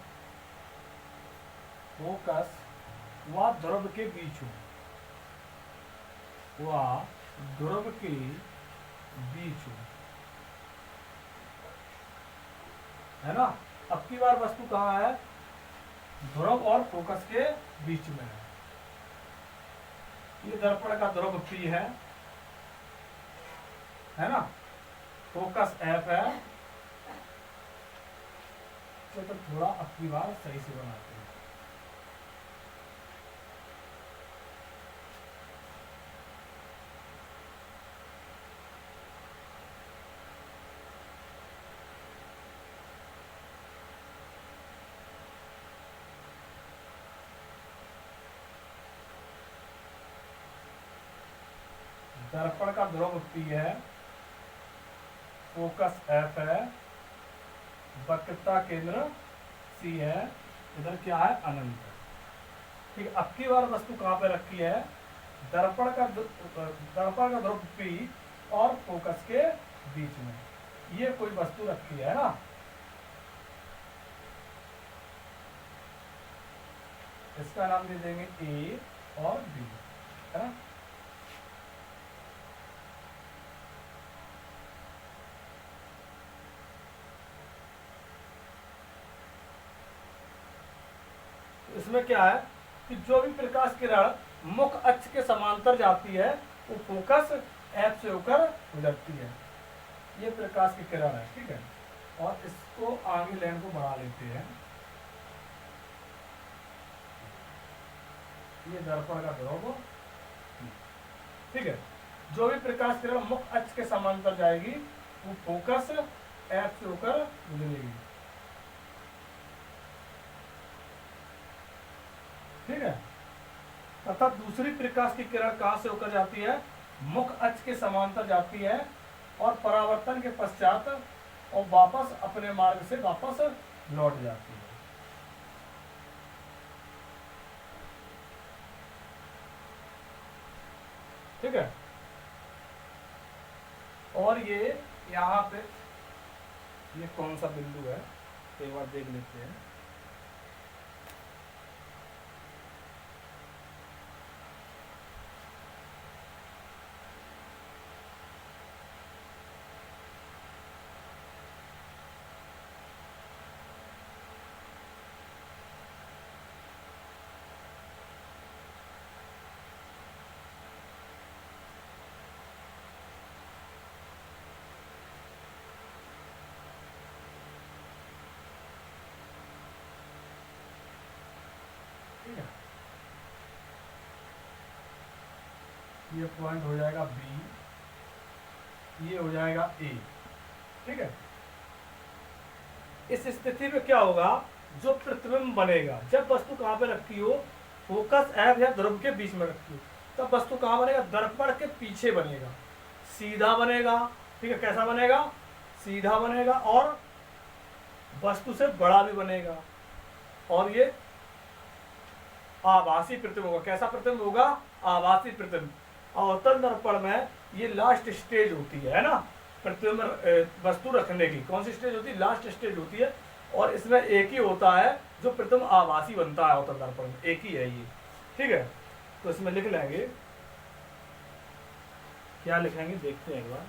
फोकस व ध्रुव के बीच हो, व ध्रुव के बीच हो, है ना। अब की बार वस्तु कहाँ है, ध्रुव और फोकस के बीच में है। ये दर्पण का ध्रुव P है ना, फोकस F है। तो थोड़ा अपनी बार सही से बनाते हैं। दर्पण का ध्रुव P है, फोकस F है, वक्रता केंद्र C है, इधर क्या है, अनंत है। ठीक है, अब की बार वस्तु कहाँ पे रखी है, दर्पण का ध्रुव P और फोकस के बीच में ये कोई वस्तु रखी है ना। इसका नाम दे देंगे A और B, है ना। इसमें क्या है कि जो भी प्रकाश किरण मुख्य अक्ष के समांतर जाती है वो फोकस F से होकर गुजरती है। ये प्रकाश की किरण है, ठीक है। और इसको आगे लाइन को बढ़ा लेते हैं। ये दर्पण का ध्रुव, ठीक है। जो भी प्रकाश किरण मुख्य अक्ष के समांतर जाएगी वो फोकस F से होकर गुजरेगी, ठीक है। तथा दूसरी प्रकाश की किरण कहां से होकर जाती है, मुख्य अक्ष के समांतर जाती है और परावर्तन के पश्चात और वापस अपने मार्ग से वापस लौट जाती है। ठीक है। और ये यहाँ पे ये कौन सा बिंदु है एक बार देख लेते हैं। ये पॉइंट हो जाएगा B, ये हो जाएगा A, ठीक है। इस स्थिति में क्या होगा, जो प्रतिबिंब बनेगा जब वस्तु कहां पे रखी हो, फोकस F या ध्रुव के बीच में रखी हो, तब वस्तु कहां बनेगा, दर्पण के पीछे बनेगा, सीधा बनेगा, ठीक है। कैसा बनेगा, सीधा बनेगा और वस्तु से बड़ा भी बनेगा। और ये आभासी प्रतिबिंब होगा। कैसा प्रतिबिंब होगा, आभासी प्रतिबिंब। अवतल दर्पण में ये लास्ट स्टेज होती है ना, प्रतिबिंब वस्तु रखने की। कौन सी स्टेज होती है, लास्ट स्टेज होती है। और इसमें एक ही होता है जो प्रथम आभासी बनता है अवतल दर्पण में, एक ही है ये। ठीक है, तो इसमें लिख लेंगे, क्या लिखेंगे देखते हैं एक बार।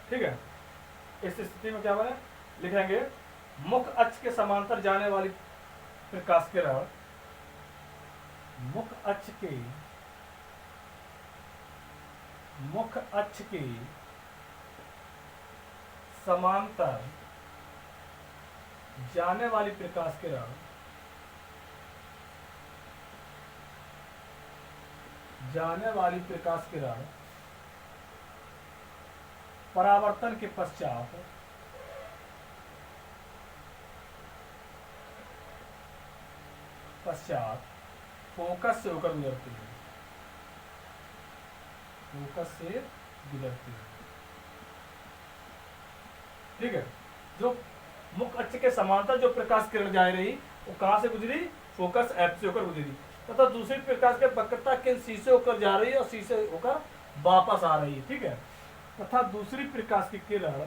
ठीक है, इस स्थिति में क्या बने, लिखेंगे मुख अक्ष के समांतर जाने वाली प्रकाश किरण मुख अक्ष के समांतर जाने वाली प्रकाश किरण परावर्तन के पश्चात फोकस से होकर गुजरती है, ठीक है। जो मुख अक्ष के समांतर जो प्रकाश किरण जा रही वो कहां से गुजरी, फोकस एफ से होकर गुजरी, तथा दूसरी प्रकाश के वक्रता केंद्र सी से होकर जा रही है और सी से होकर वापस आ रही है। ठीक है, तथा दूसरी प्रकाश की किरण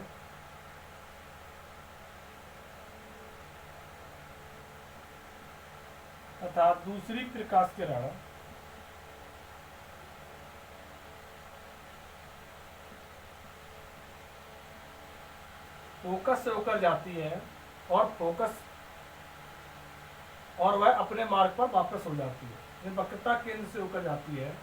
फोकस से होकर जाती है और वह अपने मार्ग पर वापस हो जाती है। वक्रता केंद्र से होकर जाती है,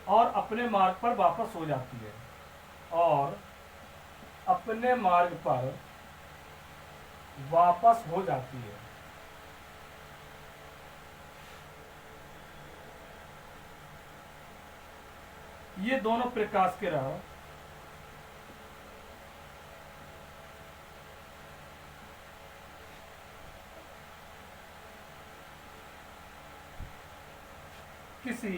और अपने मार्ग पर वापस हो जाती है, ये दोनों प्रकाश किरण किसी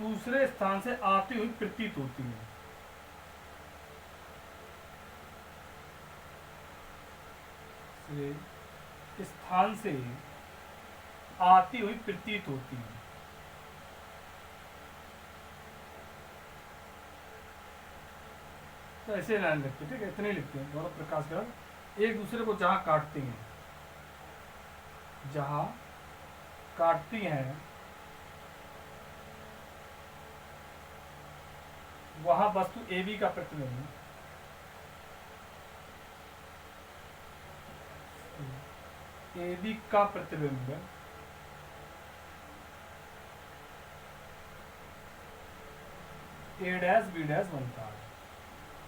दूसरे स्थान से आती हुई प्रतीत होती है। स्थान से आती हुई प्रतीत होती है। तो ऐसे लाइन लिखते हैं, ठीक है, इतने लिखते हैं। दोनों प्रकाश किरण एक दूसरे को जहां काटती हैं वहां वस्तु AB का प्रतिबिंब A', B' बनता है।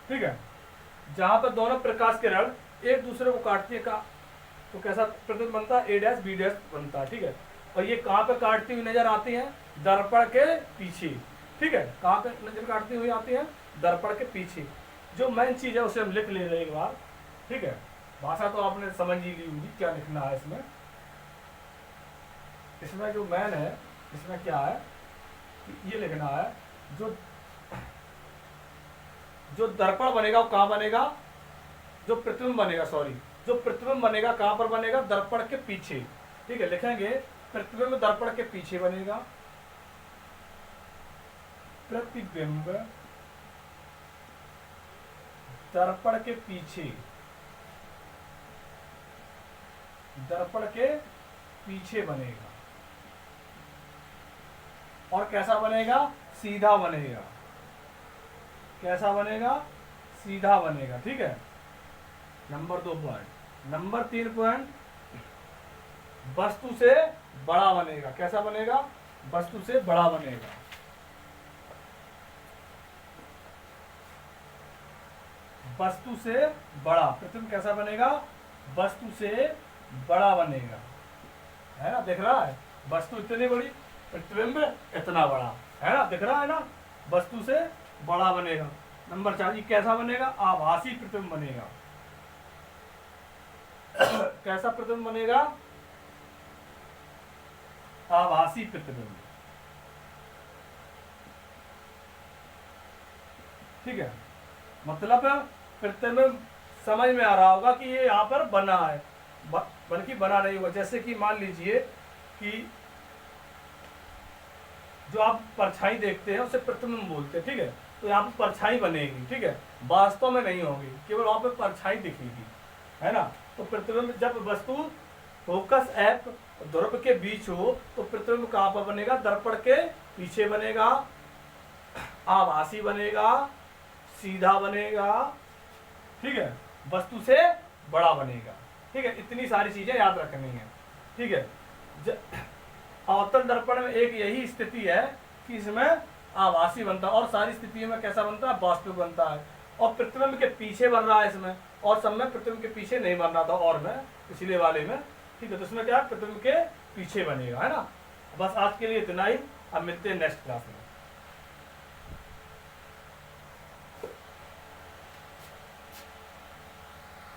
ठीक है, जहां पर दोनों प्रकाश किरण एक दूसरे को काटती है का तो कैसा प्रतिबिंब बनता है, A', B' बनता है। ठीक है, और ये कहां पे काटती हुई नजर आती है, दर्पण के पीछे। ठीक है, कहां पे नजर काटती हुई आती है, दर्पण के पीछे। जो मेन चीज है उसे हम लिख ले रहे हैं एक बार। ठीक है, भाषा तो आपने समझ ही ली होगी क्या लिखना है इसमें। जो मेन है इसमें क्या है कि ये लिखना है, जो दर्पण बनेगा वो कहां बनेगा, जो प्रतिबिंब बनेगा कहां पर बनेगा, दर्पण के पीछे। ठीक है, लिखेंगे प्रतिबिंब दर्पण के पीछे बनेगा, प्रतिबिंब दर्पण के पीछे बनेगा। और कैसा बनेगा, सीधा बनेगा। कैसा बनेगा, सीधा बनेगा। ठीक है, नंबर 2 पॉइंट। नंबर 3 पॉइंट, वस्तु से बड़ा बनेगा। कैसा बनेगा, वस्तु से बड़ा बनेगा। वस्तु से बड़ा, प्रतिबिंब कैसा बनेगा, वस्तु से बड़ा बनेगा। है ना, दिख रहा है, वस्तु इतनी बड़ी, प्रतिबिंब इतना बड़ा, है ना, दिख रहा है ना, वस्तु से बड़ा बनेगा। नंबर 4, ये कैसा बनेगा? आभासी प्रतिबिंब बनेगा। कैसा प्रतिबिंब बनेगा? आभासी प्रतिबिंब। ठीक है, मतलब प्रतिबिंब समझ में आ रहा होगा कि ये यहाँ पर बना है, बल्कि बना नहीं हुआ। जैसे कि मान लीजिए कि जो आप परछाई देखते हैं उसे प्रतिबिंब बोलते हैं, ठीक है। तो यहाँ पर परछाई बनेगी, ठीक है, वास्तव में नहीं होगी, केवल वहाँ पे परछाई दिखेगी, है ना। तो प्रतिबिंब, जब वस्तु फोकस एफ ध्रुव के बीच हो तो प्रतिबिंब कहाँ पर बनेगा? दर्पण के पीछे बनेगा, आभासी बनेगा, सीधा बनेगा, ठीक है, वस्तु से बड़ा बनेगा। ठीक है, इतनी सारी चीजें याद रखनी है। ठीक है, अवतल दर्पण में एक यही स्थिति है कि इसमें आभासी बनता है और सारी स्थितियों में कैसा बनता है? वास्तविक बनता है। और प्रतिबिंब के पीछे बन रहा है इसमें, और सब में प्रतिबिंब के पीछे नहीं बन रहा था और में पिछले वाले में। ठीक है, तो इसमें क्या प्रतिबिंब के पीछे बनेगा, है ना। बस आज के लिए इतना ही, अब मिलते हैं नेक्स्ट क्लास में।